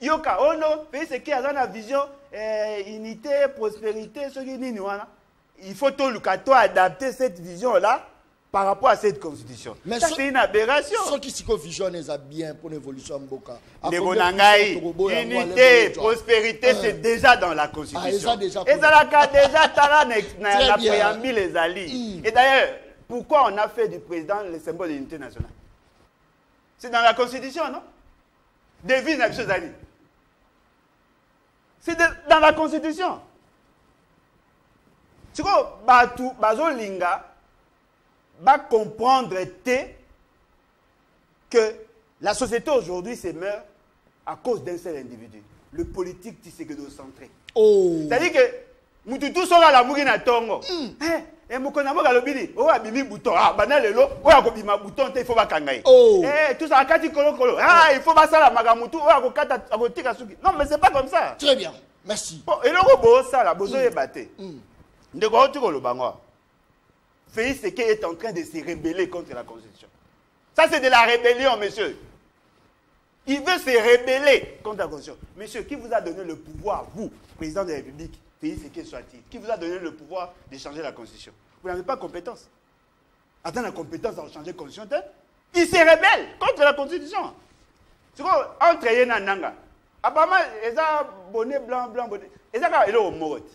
Yoka, oh non, pays c'est qui a la vision, unité, prospérité, ce qui est il faut tout le cas adapter cette vision-là par rapport à cette constitution. Mais ça, c'est une aberration. Ceux qui se visionnent bien pour l'évolution de Mboka. Unité, prospérité, c'est déjà dans la constitution. Et ça, déjà, la préambule les alliés. Et d'ailleurs, pourquoi on a fait du président le symbole de l'unité nationale? C'est dans la constitution, non? Devise la chose alliée. C'est dans la constitution. C'est quoi? Bazo Linga va comprendre que la société aujourd'hui se meurt à cause d'un seul individu. Le politique Tshisekedi-centré. Oh. C'est-à-dire que Moutou sera la mourir na tongo. Et Moukonamo galobini, oh abimi bouton, ah banalelo, oh akobima bouton, il faut pas kangaï. Oh. Tout ça akati kolo kolo. Ah, il faut pas ça la magamutu, oh akokata akotika suki. Non, mais c'est pas comme ça. Très bien. Merci. Bon, et le robot ça la bozo yebate. Ndeko tu kolo bangwa. Félix Tshisekedi est en train de se rebeller contre la Constitution. Ça, c'est de la rébellion, monsieur. Il veut se rebeller contre la Constitution. Monsieur, qui vous a donné le pouvoir, vous, président de la République, Félix Tshisekedi soit-il, qui vous a donné le pouvoir de changer la Constitution? Vous n'avez pas compétence. Attends, la compétence à changer la Constitution, il se rebelle contre la Constitution. C'est quoi? Entre Yéna et Nanga. Apparemment, ils ont bonnet blanc, bonnet. Ils ont au Morot.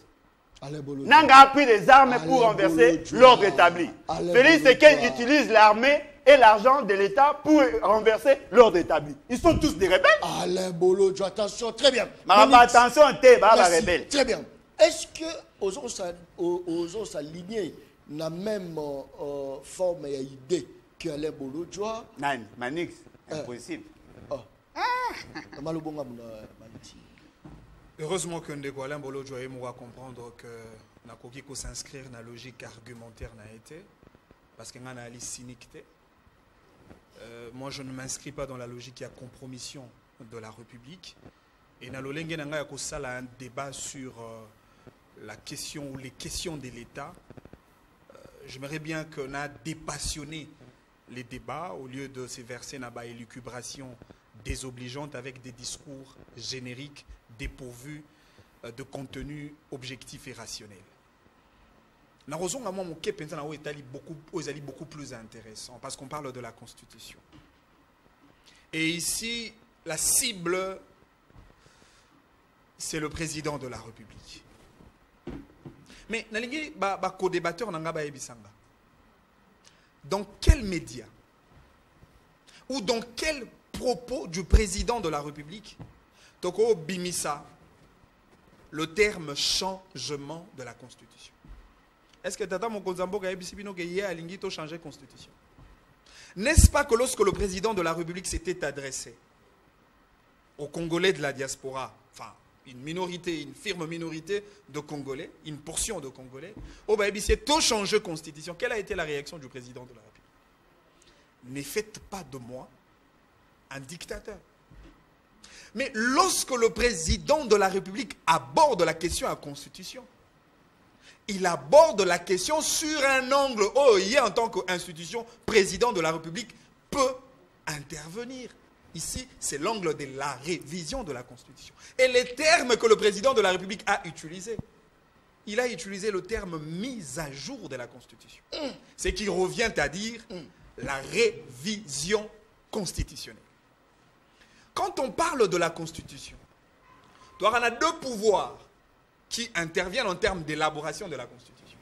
Nanga a pris des armes pour renverser l'ordre établi. Félix Tshisekedi utilise l'armée et l'argent de l'État pour renverser l'ordre établi. Ils sont tous des rebelles. Alain Bolodjo, attention, très bien. Attention, t'es rebelle. Très bien. Est-ce que aux s'aligner dans la même forme et idée que Alain Bolodjo? Non, Manix, impossible. Heureusement que Ndeko Alain Bolodjo va comprendre que Nakoki ko s'inscrire dans la logique argumentaire n'a été parce qu'il y a une analyse cynique. Moi, je ne m'inscris pas dans la logique de compromission de la République. Et dans le un débat sur la question ou les questions de l'État. J'aimerais bien qu'on a dépassionné les débats au lieu de se verser dans une élucubration désobligeante avec des discours génériques dépourvus de contenu objectif et rationnel. Nous avons beaucoup plus intéressant parce qu'on parle de la Constitution. Et ici, la cible c'est le président de la République. Mais nalingi ba co-débatteur nanga ba ebisanga. Dans quel média ou dans quel propos du président de la République toko bimisa le terme changement de la Constitution? Est-ce que Tata Mokonzambo ka ebisi bino ke hier alingi to changer Constitution? N'est-ce pas que lorsque le président de la République s'était adressé aux Congolais de la diaspora, enfin une minorité, une firme minorité de Congolais, une portion de Congolais, oh bah c'est tout changer Constitution. Quelle a été la réaction du président de la République? Ne faites pas de moi un dictateur. Mais lorsque le président de la République aborde la question à la Constitution, il aborde la question sur un angle. Oh, il y a en tant qu'institution, président de la République peut intervenir. Ici, c'est l'angle de la révision de la Constitution. Et les termes que le président de la République a utilisés, il a utilisé le terme mise à jour de la Constitution. Ce qui revient à dire la révision constitutionnelle. Quand on parle de la Constitution, on a deux pouvoirs qui interviennent en termes d'élaboration de la Constitution.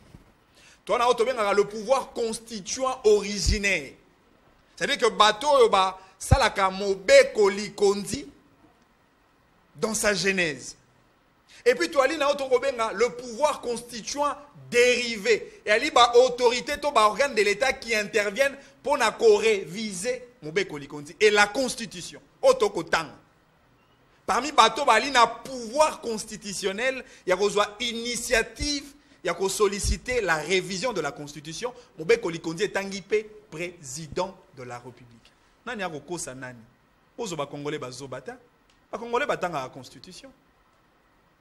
On a le pouvoir constituant originaire. C'est-à-dire que bateau salaka mobeko likondi dans sa genèse. Et puis toi le pouvoir constituant dérivé. Et ali ba autorité to ba organe de l'État qui interviennent pour na réviser mobeko likondi et la Constitution. Otokotang. Parmi bateau bali na pouvoir constitutionnel, il y a besoin initiative, il y a solliciter la révision de la Constitution. Mobeko likondi est tangipe président de la République. Nani akokosa nani? Ozo ba Congolais bazobata. Ba Congolais batanga la Constitution.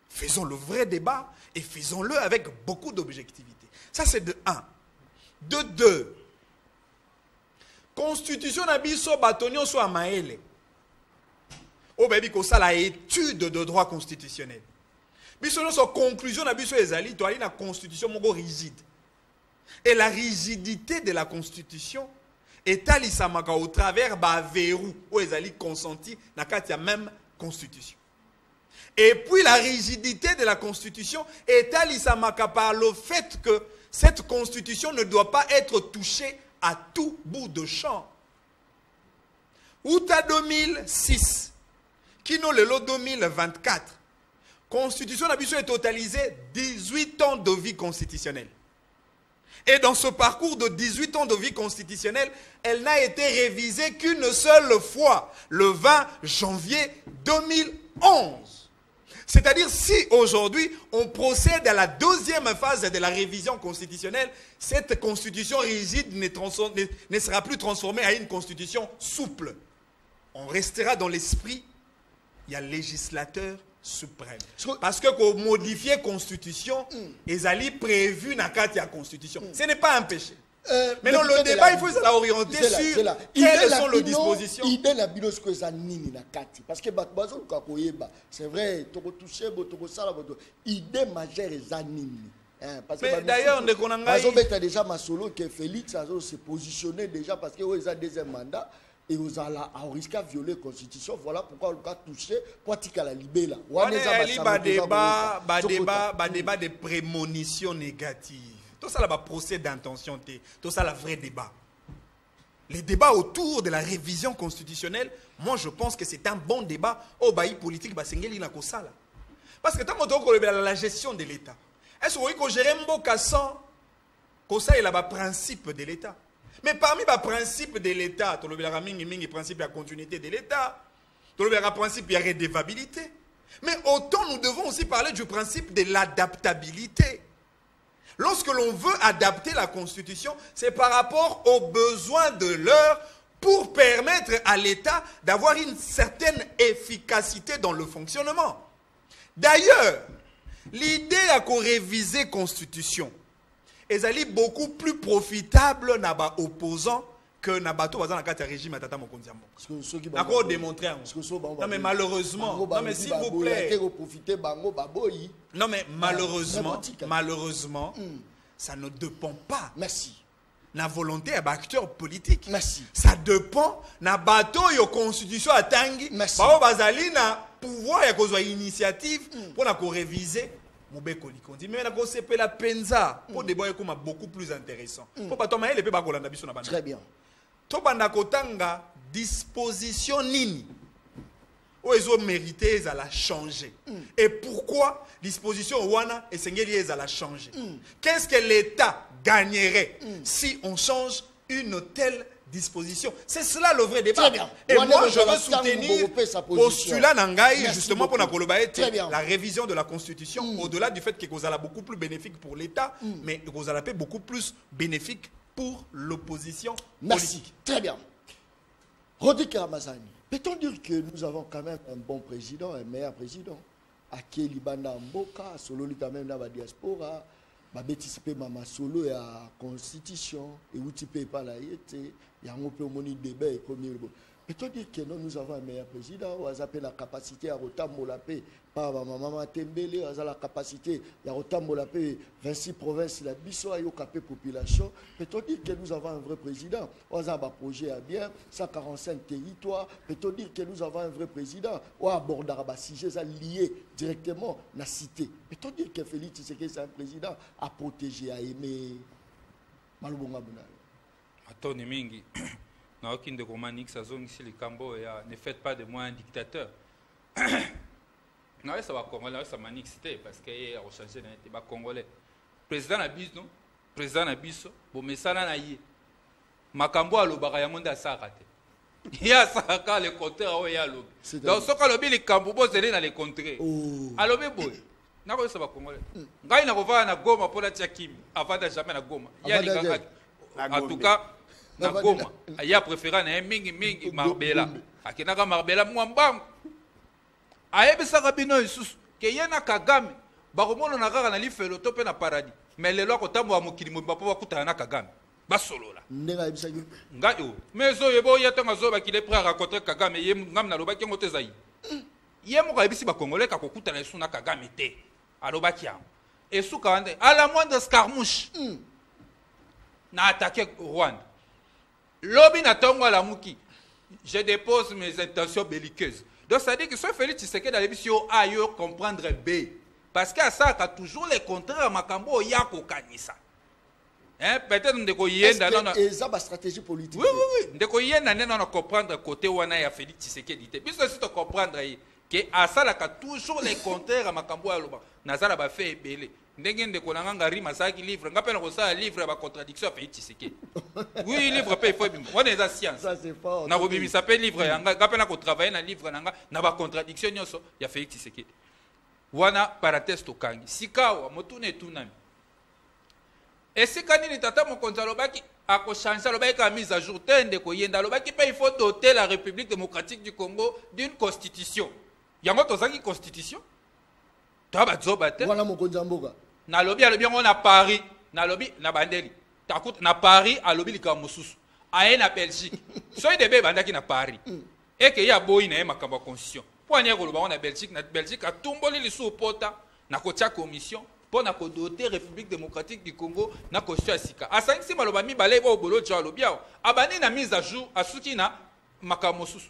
Faisons le vrai débat et faisons-le avec beaucoup d'objectivité. Ça c'est de 1. De 2. Constitution na biso batonio so amaele. O baby ko ça la étude de droit constitutionnel. Biso no so conclusion na biso ezali to ali na constitution moko rigide. Et la rigidité de la Constitution est alisamaka au travers ba verrou ou ezali consenti na kati ya même Constitution. Et puis la rigidité de la Constitution est alisamaka par le fait que cette Constitution ne doit pas être touchée à tout bout de champ. Outa 2006, Kino Lelo 2024, Constitution d'Abisso est totalisée 18 ans de vie constitutionnelle. Et dans ce parcours de 18 ans de vie constitutionnelle, elle n'a été révisée qu'une seule fois, le 20 janvier 2011. C'est-à-dire, si aujourd'hui, on procède à la deuxième phase de la révision constitutionnelle, cette constitution rigide ne sera plus transformée à une constitution souple. On restera dans l'esprit, il y a législateur suprême. Parce que pour modifier la constitution, ils allaient prévu dans la constitution. Ce n'est pas un péché. Mais dans le débat, il faut l'orienter sur quelles sont les dispositions. Parce que c'est vrai, l'idée majeure est mais d'ailleurs, on a déjà Masolo que Félix a se positionné déjà parce qu'il a un deuxième mandat. Et vous allez risquer de violer la Constitution. Voilà pourquoi on a touché pour tirer la libéla. On a un débat de prémonition négative. Tout ça, là, procès d'intention. Tout ça, le vrai débat. Les débats autour de la révision constitutionnelle, moi, je pense que c'est un bon débat au bail politique. Parce que tant qu'on a la gestion de l'État, est-ce qu'on gère un beau cassant que ça est le principe de l'État? Mais parmi les principes de l'État, tu as le principe de la continuité de l'État, tu as le principe de la redevabilité. Mais autant nous devons aussi parler du principe de l'adaptabilité. Lorsque l'on veut adapter la Constitution, c'est par rapport aux besoins de l'heure pour permettre à l'État d'avoir une certaine efficacité dans le fonctionnement. D'ailleurs, l'idée à réviser la Constitution, ils allaient beaucoup plus profitables na ba opposants que na bato bazan na kati régime Tata Mokonzi Mboka. D'accord, démontrer. Non mais malheureusement, non mais s'il vous plaît. Non mais malheureusement, ça ne dépend pas. Merci. na volonté ya ba acteur politique. Merci. Ça dépend na bateau yo constitution atangi. Merci. Bao bazali na pouvoir ya kozwa initiative pour na ko réviser Mobeko Likondi. Mais na ko sepela penza pour débat ekoma beaucoup plus intéressant. Pour bato maele pe ba kolanda biso na banda. Très bien. To banda kotanga disposition nini ou ils ont mérité, ils allaient changer. Et pourquoi disposition wana et sengeli ils allaient changer? Qu'est-ce que l'État gagnerait si on change une telle disposition? C'est cela le vrai débat. Très bien. Et Wana moi, je va veux soutenir sa position. postulat Nangaï, Merci justement pour beaucoup. la révision de la Constitution, au-delà du fait que Kozala beaucoup plus bénéfique pour l'État, mais Kozala beaucoup plus bénéfique pour l'opposition Merci. politique. Très bien. Rodrigue Ramazani, peut-on dire que nous avons quand même un bon président, un meilleur président? Akeli Banda Mboka, solo quand même dans la diaspora, babetisipe mama solo ya constitution, et utipe pas la yete, il y a un peu de débat et comme il. Peut-on dire que nous avons un meilleur président, ou a la capacité à retambola paix, par maman Tembele, a la capacité à retambola paix 26 provinces, la biso a yokapé population. Peut-on dire que nous avons un vrai président? On a un projet à bien, 145 territoires. Peut-on dire que nous avons un vrai président? On a abordé à sujet lié directement la cité. Peut-on dire que Félix Tshisekedi c'est un président à protéger, à aimer Malubonga Bunal? Attends, Mingi. Na aucune de Romanix, ça zone ici les Cambo, ne faites pas de moi un dictateur. Non, ça va Congolais, ça m'a nixité parce qu'il a changé d'un débat congolais. Président Nabiso, non? Président Nabiso, bon, mais ça n'a yé. Makambo a l'obara yamonde à Sarate. Il y a Saraka le contraire, il y a l'obé. Donc, ce qu'on a les Cambo, vous allez dans les contrées. À l'obé, boy. Na ko ça va Congolais. Ngai na kova na Goma pour la Tchakim, avant de jamais na Goma. Il y a les gars. En tout cas, na Goma. Il y a préféré na mingi Marbella. Akinaka Marbella mwambam. Ayebisaka bino isusu ke yena Kagame bakomona na kaka na lifelo to pe na paradis mais lelo akotambo wa mokili mo bapo bakutana na Kagame basolola Ndenga yebisaki ngayo mais zo yebo yetonga zo bakile prêt à rencontrer Kagame ye ngam na lobaki ngote zai ye mo ka yebisi ba congolais ka kokutana isu na Kagame te alobaki yango esuka wande à la moindre escarmouche na attaquer Rwanda lobi na tongo la muki je dépose mes intentions belliqueuses. Donc ça dit que soit Félix Tshisekedi dans l'émission A yo comprendre B parce que ça a toujours les contraires makambo ya ko kanisa. Hein peut-être ndeko yenda non et ça ba stratégie politique. Oui ndeko yenda non comprendre côté wana ya Félix Tshisekedi te. Biso si to comprendre que à ça la toujours les contraires makambo ya loba. Nazala ba fait ebele. Ndenge ndeko nanga rima ça qui livre ngapela ko ça livre ba contradiction à Félix Tshisekedi. Oui livre pe il faut bim. On est la science. Ça c'est fort. Na bobimi s'appelle livre ngapela ko travailler na livre nanga na ba contradiction nyoso ya Félix Tshisekedi. Wana parenthèse to kangi. Sikawa motune tunami. Et si kanini tata mokonza lobaki ako changer lobaki ka mise à jour tende ko yenda lobaki pe il faut doter la République démocratique du Congo d'une constitution. Yango tozaki constitution. Taba zobate. Voilà mokonza mboka. Na lobby alobi on a Paris, na lobby na bandeli. Takut na Paris a lobby lika mususu. Aye na Belgique. Soy debe bandaki na Paris. Et que ya boyi na makambo constitution. Pour nya ko loba on a Belgique a tumboli lisu pota na kotia commission pour na ko doter République démocratique du Congo na constitution sika. Asangi si maloba mi balé bo bolo tja lobby a. Abani na mise à jour asuki na makambo susu.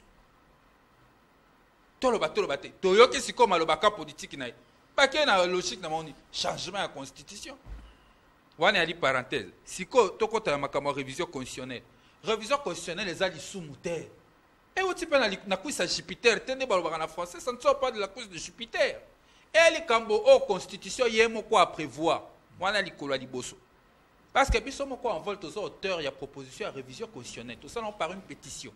Toloba te. Toyoki siko maloba ka politique na. Pas qu'il y a une logique dans le changement de la constitution. On a dit parenthèse. Si tu as une révision constitutionnelle, révision constitutionnelle, les alliés sous-mouteurs. Et où tu peux aller dans la couche de Jupiter, tu en français, ça ne sort pas de la couche de Jupiter. Et les cambo, oh, constitution, il y a quoi à prévoir. On a dit quoi à Liboso. Parce que si on envole aux auteurs, il y a proposition à révision constitutionnelle. Tout ça, on part une pétition.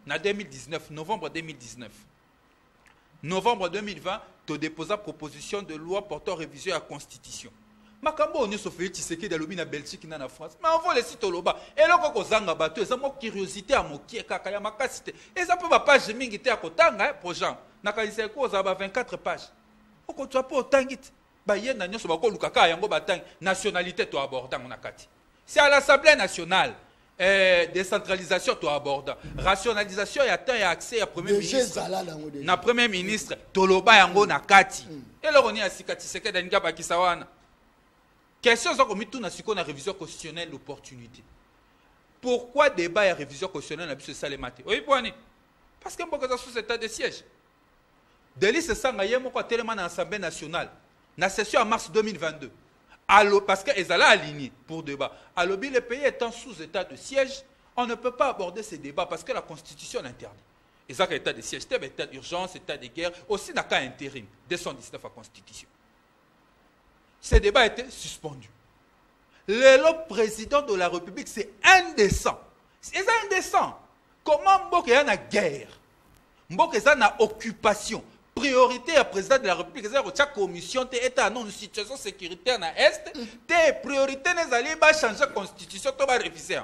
En 2019, novembre 2019. Novembre 2020, tu déposes proposition de loi portant révision à la Constitution. Makambo on est sur Félix Tshisekedi dans la Belgique et en France. Mais on voit les sites au Loba. Et là, quand on a battu, ils ont curiosité à moquer, à ma capacité. Et ça peut pas page de mingi à Kotanga, pour Jean. Nakalisé ko za 24 pages. Au tu as pas autant git. Ba yenda nyoso ba ko lukaka yango batang nationalité to aborda mon akati. C'est à l'Assemblée nationale. Décentralisation to aborda. Rationalisation et atteint accès à premier ministre. Na premier ministre toloba yango na kati. Et là on est à Sikati Tshisekedi d'Anga Bakisawana. Question ça comme tout na siko na révision constitutionnelle l'opportunité. pourquoi débat et révision constitutionnelle na biso salemate oui poani parce que mboka za sous état de siège Delis Sanga yemoko tellement dans l'Assemblée nationale na session en mars 2022 parce que ezala aligné pour débat alobi le pays étant sous état de siège on ne peut pas aborder ces débats parce que la constitution l'interdit. Et ça, état de siège, état d'urgence, état de guerre, aussi dans le cas intérim, 219 à la Constitution. Ces débats étaient suspendus. Le président de la République, c'est indécent. C'est indécent. Comment Mboka y a une guerre? Mboka y a une occupation. Priorité à président de la République, c'est la commission de l'État dans une situation sécuritaire dans l'Est. Priorité, nous allons changer la Constitution, nous allons réviser.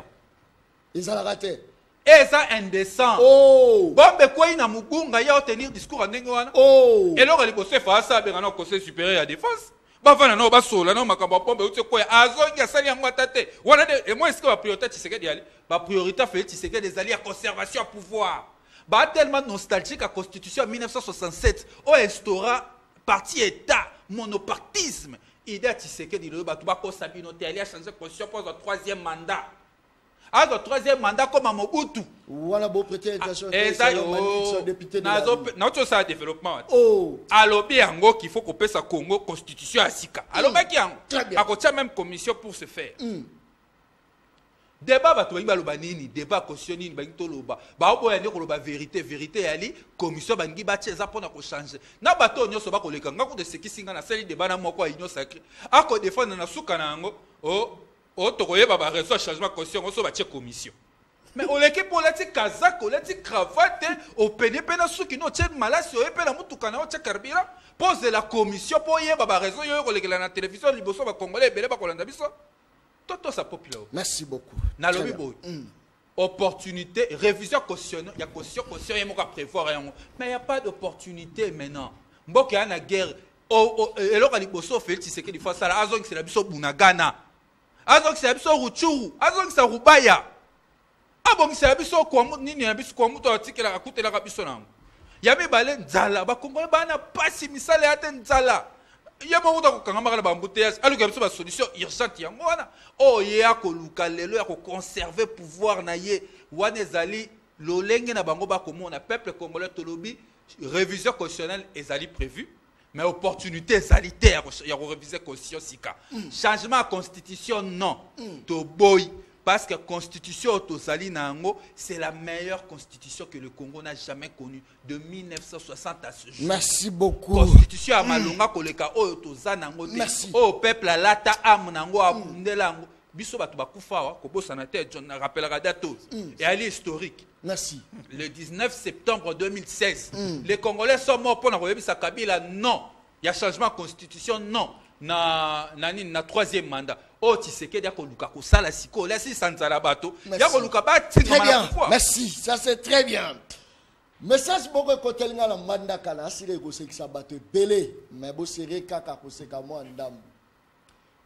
Ils ont raté. Et ça indécent. Oh. Bombe quoi il na mubunga ya tenir discours en wana. Oh. Et là il bosse fa ça be na conseil supérieur à défense. Ba fana no ba sola na makamba pombe uti quoi azo ya sali ya mwatate. Wana et moi est-ce que la priorité Tshisekedi aller? Ba priorité fait Tshisekedi des alliés à conservation à pouvoir. Ba tellement nostalgique à constitution en 1967 au instaura parti état monopartisme. Idée Tshisekedi le ba tuba ko sabino te aller changer constitution pour le troisième mandat. À le troisième mandat comme à Mobutu. Voilà, bon prêter intention. Député de notre ça développement. Oh. Alors bien qu'il faut qu'on passe sa Congo constitution à Sika. Alors bien qu'il y a même commission pour se faire. Débat bato ba lobanini débat constitutionnel ba ngitoloba ba oboya ndeko loba vérité ali commission ba ngi ba tsheza pona ko changer na bato nyoso ba koleka ngako de sekisinga na sali débat na moko union sacrée ako défendre na suka na ngo oh, tu as raison, changement de constitution, on a commission. Mais on l'équipe politique kazak, on l'équipe cravate, au PDP, qui n'ont pas malade, on a pas tout canal, on a carburant. Pose la commission pour y avoir raison, on a la télévision, les bossos congolais, les bébés, tout ça populaire. Merci beaucoup. Nalobi boy. Opportunité, révision constitutionnelle, il y a constitution, il y a prévoir, mais il n'y a pas d'opportunité maintenant. Mbok y a une guerre. Et là, les bossos fait, c'est que des fois ça, c'est la biso bunagana. Azok c'est abiso ruchuru, azok c'est rubaya. Abong c'est abiso kwa nini abiso kwa muto atikela akutela kabiso nango. Yami bale nzala, ba kongole bana pasi misale ate nzala. Yama muto kokanga kala bambuteyas, aluka abiso ba solution urgente yango wana. Oh ye akoluka lelo ya ko conserver pouvoir na ye wana ezali lolenge na bango ba komona peuple congolais tolobi révision constitutionnelle ezali prévue. Mais opportunité sanitaire, il y a révisé la constitution Sika. Changement de constitution, non. To boy. Parce que la constitution Nango, c'est la meilleure constitution que le Congo n'a jamais connue. De 1960 à ce jour. Merci beaucoup. Constitution à Malonga Koleka, Nango. Merci. Oh, peuple, Lata Am Nango, Abundelango. Biso batu bakufa, Kobo Sanate, John rappellera datos. Et elle est historique. Merci. Le 19 septembre 2016, les Congolais sont morts pour la Kabila, non. Il y a changement de constitution, non. Na troisième mandat. Oh, tu sais qu'il y a un sala siko, là, c'est Sanzala Bato. Il y a très bien. Merci, ça c'est très bien. Message beaucoup côté la mandat kana asile ko sekisa bato belé, mais bo seré kaka ko seka mo ndambu.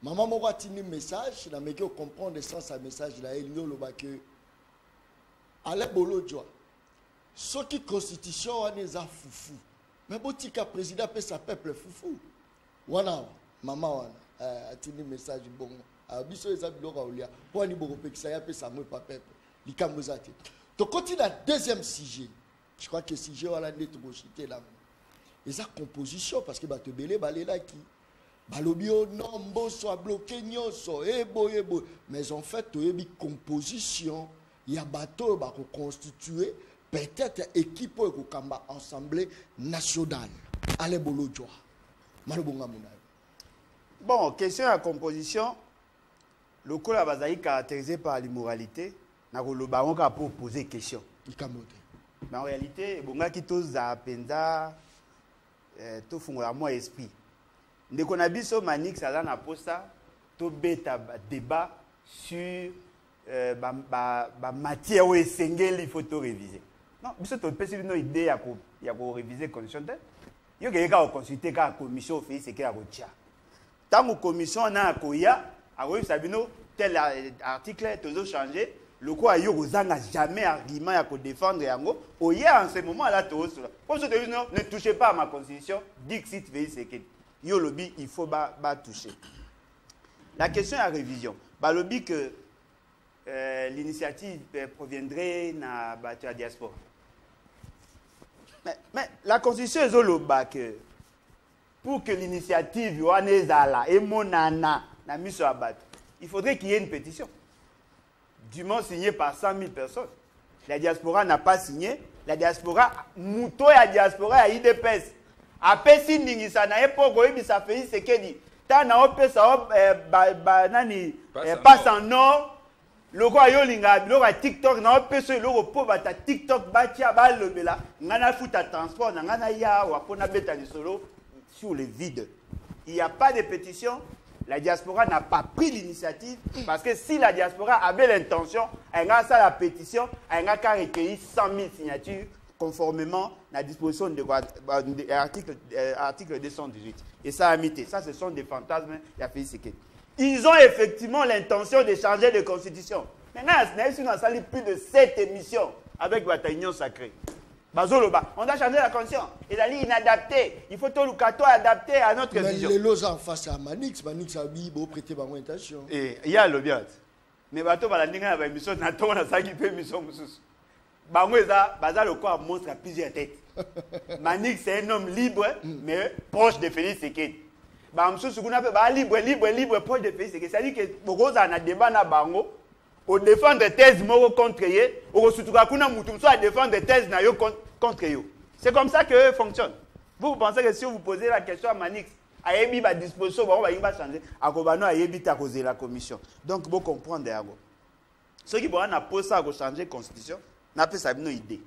Maman moko atini message, na meki comprendre le sens du message là, il y a que ale bolo joie. Ce qui constitution wana za fufu. Mais botika président pe sa peuple fufu. Wana maman wana atini message bon. Biso eza biloko olia. Pour ni boko pekisa ya pe sa mo pa peuple. Likambo zate. To continue la deuxième sujet. Je crois que sujet wala net bo citer là. Et sa composition parce que ba te belé balé là qui balobio non mboso a bloqué nyonso ebo. Mais en fait to yebi composition il y a bateau ba ko constituer peut-être équipe ko kamba assemblée nationale ale bolo joa malobonga mona. Bon, question à composition le coup la bazali caractérisé par l'immoralité na ko loba on ka pour poser question ikamote. Mais en réalité bonga ki to za penza to fungola moi esprit ndeko na biso manix ala na posta to beta débat sur matière où il faut tout réviser. Non, mais c'est une idée à réviser la constitution. Il y a quelqu'un qui consulter la commission fait ce qu'il y a. Tant que la commission a tel article tout changé, le quoi il n'y a jamais argument à défendre yango. En ce moment là tout cela. Pour ce que ne touchez pas à ma constitution, dixit fait ce qu'il y a lobby il faut pas toucher. La question est à révision. Ba lobby que l'initiative proviendrait de la diaspora. Mais la constitution est au bac. Pour que l'initiative et monana na mise à battre, il faudrait qu'il y ait une pétition. Du moins signée par 100 000 personnes. La diaspora n'a pas signé. La diaspora, mouto ya diaspora ya IDPS. Après si ningisa na epoko yebi ça fait ce que dit. Ta na opesa nani passe en or. Loko ayo linga loko TikTok na opesa loko po bata TikTok batia ba lobela. Ngana futa transport na ngana ya wa pona beta ni solo sur le vide. Il n'y a pas de pétition. La diaspora n'a pas pris l'initiative parce que si la diaspora avait l'intention, elle a ça la pétition, elle a qu'à recueillir 100 000 signatures conformément à la disposition de l'article 218. Et ça a mité. Ça, ce sont des fantasmes. Ils ont effectivement l'intention de changer de constitution. Maintenant, on a sali plus de 7 émissions avec la union sacrée. On doit changer la conscience. Il a dit inadapté. Il faut tout le cateau adapté à notre vision. Mais les lois en face à Manix a dit prêter ma intention. Et il y a le bien. Mais bateau va la ninga va émission na to na saki pe émission mususu. Bango baza le quoi monstre à plusieurs têtes. Manix c'est un homme libre mais proche de Félix Sekedi. Ba mususu kuna pe ba libre proche de Félix Sekedi. Ça dit que bokoza na débat na bango. Au défendre des thèses contre eux, au à défendre des thèses contre eux. C'est comme ça que fonctionne. Vous pensez que si vous posez la question à Manix, Ayebi va disposition, il va changer. Akobano Ayebi ta causé la commission. Donc vous comprenez. Ceux qui vont poser ça pour changer la constitution, n'a pas ça une idée.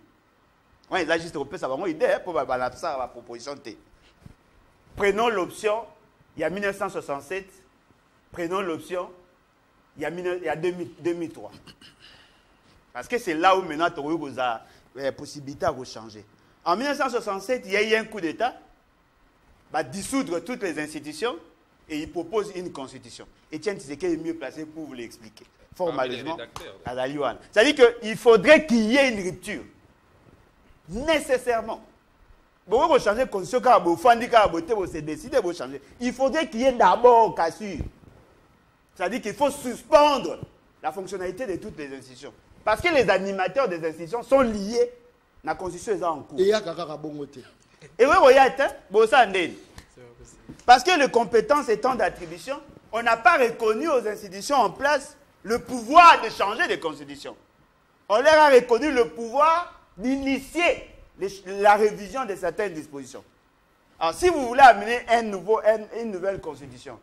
Ouais, là juste pour ça une idée pour balancer ça la proposition T. Prenons l'option, il y a 1967. Prenons l'option. Il y a 2003. Parce que c'est là où maintenant tu as la possibilité de changer. En 1967, il y a eu un coup d'État, va dissoudre toutes les institutions et il propose une constitution. Etienne Tshisekedi est mieux placé pour vous l'expliquer. Formellement, à la Lyon. C'est-à-dire qu'il faudrait qu'il y ait une rupture. Nécessairement. Pour changer la constitution, il faudrait qu'il y ait d'abord cassure. C'est-à-dire qu'il faut suspendre la fonctionnalité de toutes les institutions. Parce que les animateurs des institutions sont liés à la constitution en cours. Et parce que les compétences étant d'attribution, on n'a pas reconnu aux institutions en place le pouvoir de changer les constitutions. On leur a reconnu le pouvoir d'initier la révision de certaines dispositions. Alors si vous voulez amener une nouvelle constitution,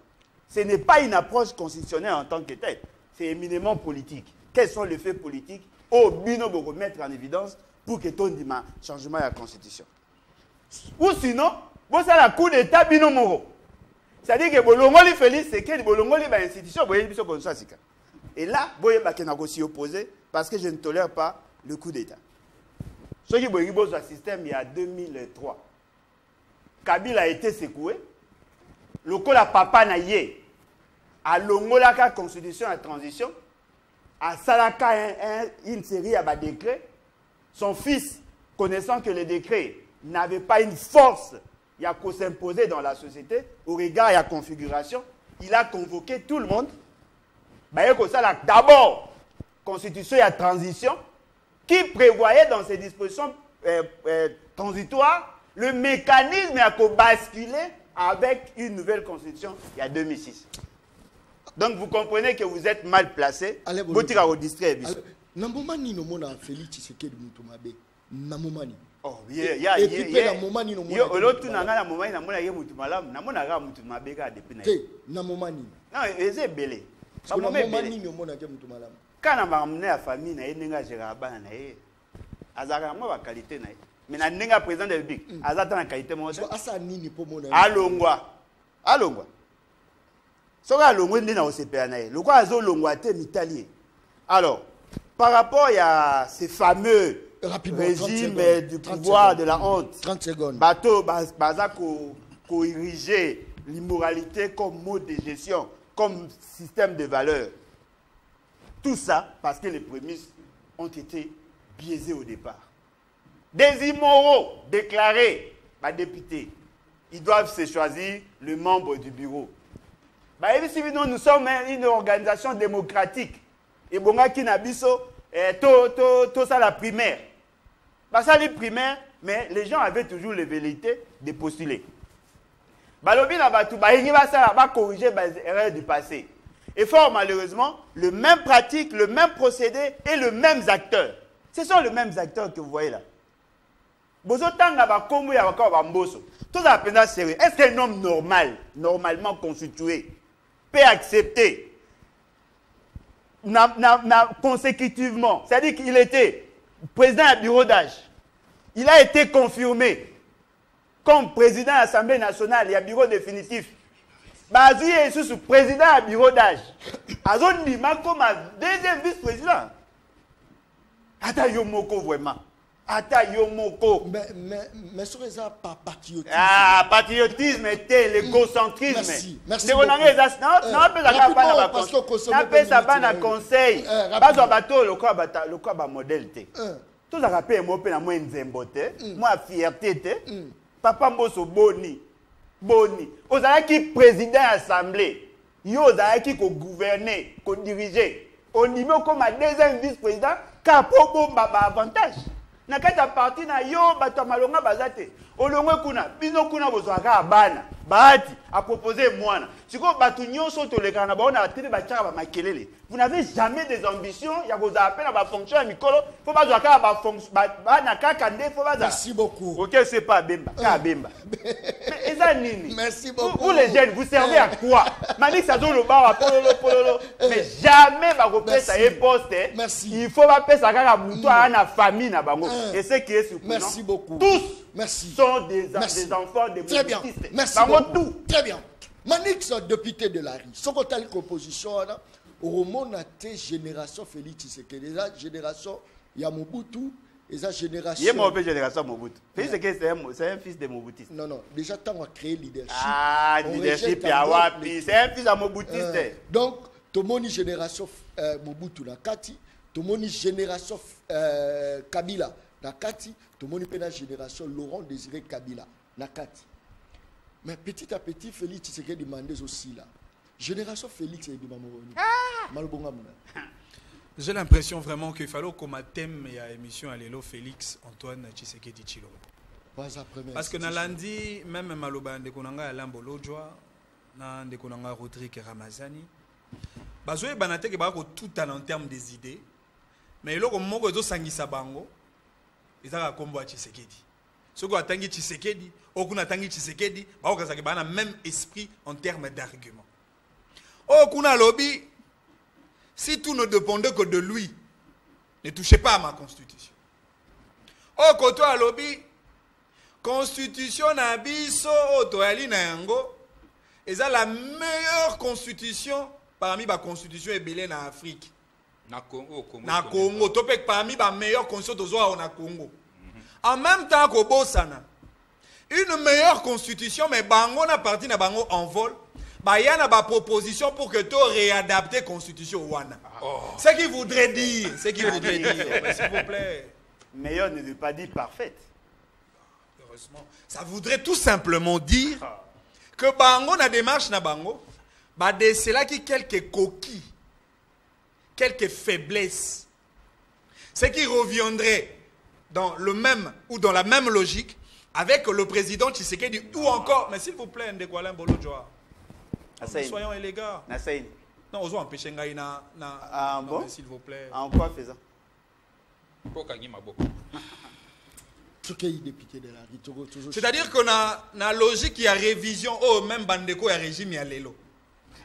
ce n'est pas une approche constitutionnelle en tant que telle. C'est éminemment politique. Quels sont les faits politiques au bino pour mettre en évidence pour que ton changement de la constitution. Ou sinon, vous avez la coup d'État bino moro. C'est-à-dire que bolongoli Félix Sekedi bolongoli ba institution boye biso comme ça sika. Et là, boye ba kenako s'y opposer parce que je ne tolère pas le coup d'État. Ceux qui boye bozo système il y a 2003. Kabila a été secoué. Le coup la papa na ye a l'ongolaka constitution à transition à salaka une série à décret. Son fils, connaissant que le décret n'avait pas une force il a qu'à s'imposer dans la société au regard de la configuration, il a convoqué tout le monde. D'abord, constitution et transition qui prévoyait dans ces dispositions transitoires le mécanisme à basculer avec une nouvelle constitution il y a 2006. Donc vous comprenez que vous êtes mal placé. Vous tirez au distrait. Namomani no mona Félix Tshisekedi mutumabe. Namomani. Oh, yeah. L'autre na momani na mona ye mutumalam, na mona ga mutumabe ga depuis na. Namomani. Non, c'est belé. Namomani no mona ke mutumalam. Kana ba mne ya famille na yenga gera bana na ye. Azaka mo ba qualité na ye. Mais na nenga président de la République, azata na qualité mo. Asa nini po mona. Alongwa. Soka alongwa ndi na OCPA na ye. Lokwa azo longwa te mitalier. Alors, par rapport à ces fameux régimes du pouvoir de la honte, 30 secondes. Bateau baza ko ériger l'immoralité comme mode de gestion, comme système de valeurs. Tout ça parce que les prémices ont été biaisées au départ. Des immoraux déclarés par député, ils doivent se choisir le membre du bureau. Nous sommes une organisation démocratique. et bongaki na biso ça la primaire. Ça les primaires, mais les gens avaient toujours les velléités de postuler. Balobi na batu ba yengi ba ça ba corriger les erreurs du passé. Et fort malheureusement, le même pratique, le même procédé et les mêmes acteurs. Ce sont les mêmes acteurs que vous voyez là. Bozo tanga ba kombo ya ba ba mboso. Tout ça peine sérieux. Est-ce qu'un homme normal, normalement constitué, peut accepter consécutivement, c'est-à-dire qu'il était président du bureau d'âge, il a été confirmé comme président de l'Assemblée nationale, il y a bureau définitif. Bazoui est sous président du bureau d'âge. Azon Nima comme deuxième vice-président. Ata Yomoko vraiment. Ata Yomoko. Mais sur les pas patriotisme. Ah, patriotisme était l'égocentrisme. Merci. Merci. Non, parce que conseil. Bazo bateau le quoi modèle té. Tout ça rappelle moi pe na moi nzembote, moi fierté té. Papa Mboso boni. Ozalaki président assemblée. Yo ozalaki ko gouverner, ko diriger. Au niveau comme deuxième vice-président, kapo ba avantage. Na kata parti na yo bato malonga bazate. Olongwe kuna, bino kuna bozwaka bana. Bahati a proposé mwana. Siko bato nyonso toleka na baona atete bachaka ba makelele. Vous n'avez jamais des ambitions, ya vous appelle à la fonction à Mikolo, faut pas jouer à la fonction na kakande, faut pas. Merci beaucoup. OK, c'est pas Bemba, Bemba. Mais ça nini. Merci beaucoup. Vous les jeunes, vous servez à quoi? Malik ça donne le bar pololo. Mais jamais va repérer ça est poste. Merci. Il faut pas payer ça kaka muto à na famille na bango. Et ce qui est surprenant. Merci beaucoup. Tous merci. Sont des enfants de très bien. Merci beaucoup. Très bien. Manix député de la RI. Son côté de composition au monde a été génération Félix Tshisekedi, la génération Yamobutu, et la génération. Il y a une génération Mobutu. Félix Tshisekedi c'est un fils de Mobutu. Non, déjà tant on a créé leadership. Ah, leadership c'est un fils de Mobutiste. Donc, tout le monde génération Mobutu na Kati, tout le monde génération Kabila na Kati, tout le monde la génération Laurent Désiré Kabila na Kati. Mais petit à petit, Félix Tshisekedi demandait aussi là. Génération Félix et Bimamoroni. J'ai l'impression vraiment qu'il fallait qu'on thème et à émission à l'élo Félix Antoine Tshisekedi Tshilombo. Parce que dans lundi, même Maloba Ndekonanga Alambo Lodjoa, Ndekonanga Rodrigue Ramazani, Bazoé Banate qui va tout en termes des idées, mais là, comme moi, je suis bango, ils ont un combo à Tshisekedi. Ce qu'on a tangi Tshisekedi, Okuna tangi Tshisekedi, on a le même esprit en termes d'arguments. Oh, Kuna Lobby, si tout ne dépendait que de lui, ne touchez pas à ma constitution. Oh, Koto Lobby, constitution Nabiso, Otoali Nayango, et ça la meilleure constitution parmi les constitutions ébélées en Afrique. Na Congo, Topek parmi les meilleures constitutions au Congo. En même temps qu'au Botswana, une meilleure constitution, mais Bango n'a parti na Bango en vol. Il y a une proposition pour que tu réadaptes la constitution Wana. Ce qu'il voudrait dire, s'il vous plaît. Meilleur ne veut pas dire parfaite. Heureusement. Ça voudrait tout simplement dire que Bango na démarche na Bango, c'est là qu'il y a quelques coquilles, quelques faiblesses. Ce qui reviendrait dans le même ou dans la même logique avec le président Tshisekedi ou encore, mais s'il vous plaît, Ndekwala Mbolo Joa. Soyons élégants. Non, on va empêcher Ngaïna. Ah bon? S'il vous plaît. En quoi faisant? C'est-à-dire qu'on a la logique, il y a révision. Oh, même Bandeko, il y a régime, il y a l'élo.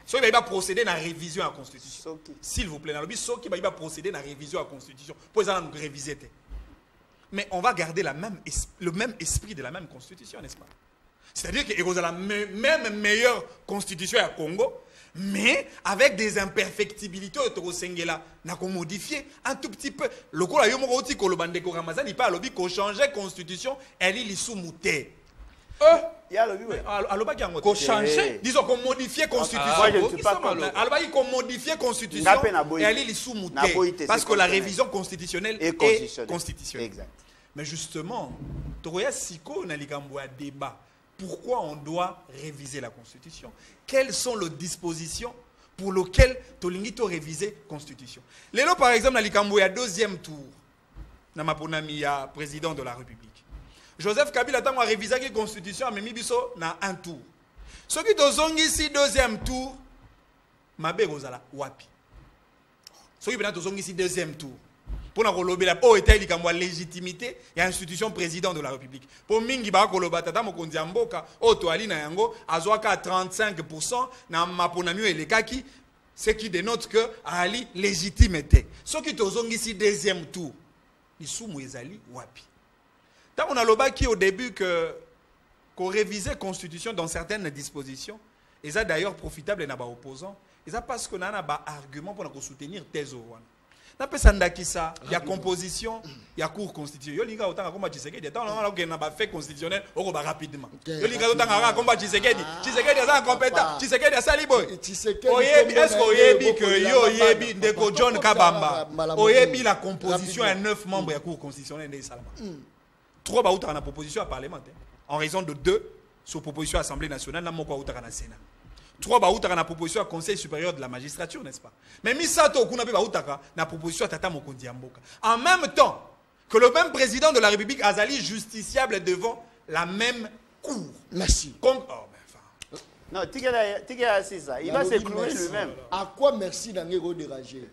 So, il va procéder à la révision à la Constitution. S'il vous plaît, dans le but, il va procéder à la révision à la Constitution. Pour nous réviser. Mais on va garder le même esprit de la même Constitution, n'est-ce pas? C'est-à-dire qu'il y a la même meilleure Constitution à Congo, mais avec des imperfectibilités au Sengela. On a modifié un tout petit peu. Le coup, il parle qu'on changeait la Constitution, elle est sous-moutée. Disons qu'on modifie la Constitution. Alors, qu'on modifie la Constitution, elle est sous-moutée. Parce que la révision constitutionnelle est constitutionnelle. Exact. Mais justement, Toroya Siko n'a pas débat. Pourquoi on doit réviser la Constitution? Quelles sont les dispositions pour lequel tolingi to réviser constitution. Lelo par exemple na likambo ya deuxième tour na maponami ya président de la République. Joseph Kabila tango a révisé la constitution a memi biso na un tour. Ce qui tozongi ici deuxième tour mabe kozala wapi. Ce qui bena tozongi ici deuxième tour. Pour na kolobe la po eta likambo légitimité ya institution président de la République. Pour mingi ba koloba tata mokonzi ya mboka o to ali na yango azwaka 35% na maponami elekaki, ce qui dénote que ali légitimité. Ce qui tozongi ici deuxième tour. Isumu ezali wapi. Tant on a lobaki au début qu'on révisait la Constitution dans certaines dispositions, et ça d'ailleurs profitable dans les opposants, et ça parce qu'on a un argument pour soutenir thèse. Il y a composition, il y a cours constitutionnel. Il y a autant comme Tshisekedi, tant on a fait constitutionnel, on va rapidement. Il y a autant comme Tshisekedi, Tshisekedi est incompétent, Tshisekedi est salibo. Est-ce que vous que Ndeko John Kabamba, oyebi la composition à 9 membres de la cour constitutionnelle des Salama. 3 baouta na proposition à parlementaire en raison de 2 sur proposition à l'Assemblée nationale na moko baouta na Sénat. 3 baouta na proposition à Conseil supérieur de la magistrature, n'est-ce pas? Mais misato kuna pe baouta na proposition à Tata Mokondi Mboka. En même temps que le même président de la République Azali justiciable devant la même cour. Merci. Non, c'est ça. Il va se clouer lui-même. À quoi merci d'en déranger?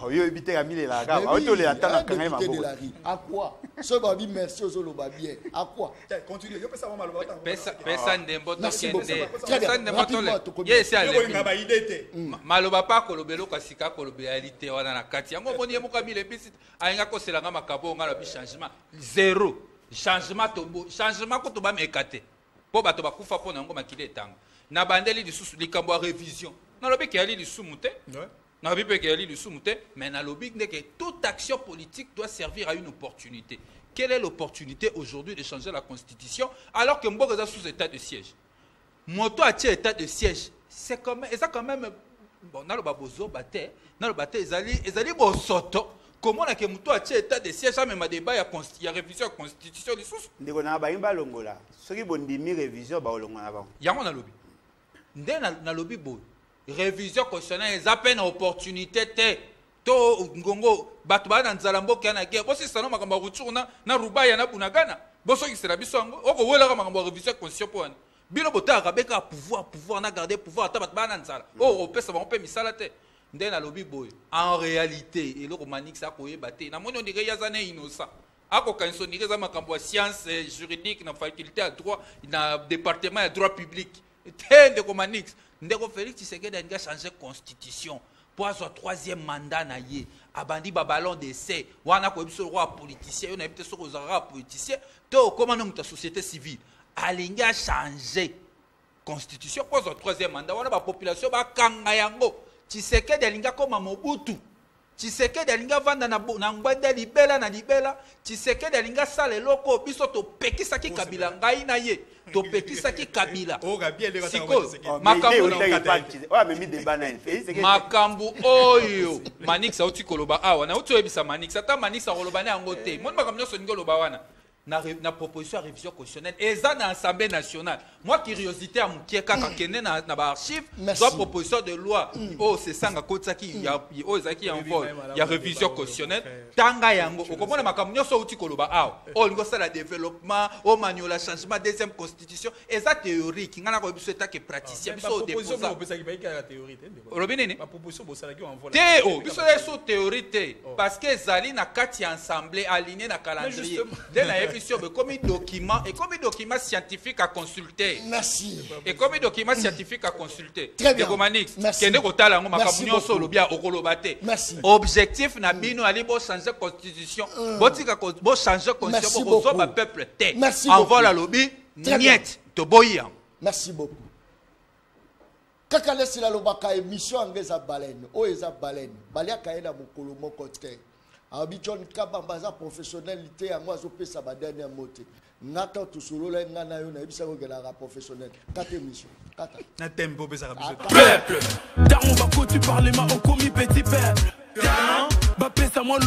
Oh, yo éviter à mille la À quoi? Ce babi merci aux autres bien. À quoi? Continue. Yo pesa mama lobata. Pesa ndembo to kende. Pesa ndembo to yes ale. Maloba pa kolobelo kasika kolobelalité wana na kati. Yango moni yemuka mile bisi ainga ko selanga makabo ngala bi changement. Zéro. Changement tombo. Changement ko to ba mekate. Po bato bakufa po na ngo makile tanga. Na bandeli lisusu likambo révision. Na lobi ki ali lisumu te. Mais dans le but que toute action politique doit servir à une opportunité. Quelle est l'opportunité aujourd'hui de changer la constitution alors que Mboka est sous état de siège? Moto a état de siège. C'est quand même bon, dans le babozo bate, dans le bate ezali bo soto. Comment on a que Moto a état de siège même à débat il y a révision de la constitution les sous. Ndeko na ba imba longola. Ce qui bondimi révision ba longola ba. Yango na lobby. Ndé na lobby bo. Révision constitutionnelle, ils appellent une opportunité. To ngongo batba na nzalambo kana ke bosi sano makamba rutsuna na rubaya na bunagana boso ki sera bisongo oko wela ka makamba révision constitution pour bino botaka beka pouvoir na garder pouvoir ta batba na nzala o pesa ba pe misala te ndé na lobby boy en réalité et le romantique ça ko yebate na moni on dirait yazane innocent ako kanso ni za makambo science juridique na faculté à droit na département de droit public te de romantique ndeko Félix Tshisekedi a changé constitution pour avoir 3e mandat na ye abandi ba ballon d'essai wana ko biso roi politicien on a évité so kozara politicien to comment nous ta société civile alinga changer constitution pour avoir 3e mandat wana ba population ba kanga yango Tshisekedi alinga koma Mobutu Tshisekedi alinga vanda na ngwanda libela na libela Tshisekedi alinga sala eloko biso to pekisaki Kabila ngai na ye to pekisaki Kabila makambo oyo Manix auti koloba awa na uti oyebisa Manix ata Manix akoloba ne yango te moni makambo nyonso ningo loba wana na proposition à révision constitutionnelle et ça dans l'Assemblée nationale. Moi curiosité à moukié kaka kene na ba archive soit proposition de loi oh c'est sanga kotaki il y a oh zaki en vol il y a révision constitutionnelle tanga yango okomona makambo nyonso uti koloba awa oh lingo ça la développement oh manuel changement deuxième constitution et ça théorique ngana ko biso eta ke praticien biso déposer ma proposition bo sala ki en vol te oh biso eso théorie te parce que zali na kati assemblée aligné na calendrier comme document et comme document scientifique à consulter. Merci. Et comme document scientifique à consulter. Très bien. Merci. Merci. Objectif na bino ali bo changer constitution. Botika bo changer constitution pour que le peuple té. Envoie lobby niet to boya. Merci beaucoup. Kaka lesi la lobaka émission angeza baleine. O eza baleine. Balia kaena mokolo moko te. John Kabamba za professionnalité yango azopesa ba dernier moté ngata tusolola ngana yo na yebisa ko la professionnel kata émission kata na tempo pesa ka peuple dans on va côté parler ma au commis petit peuple ba pesa moi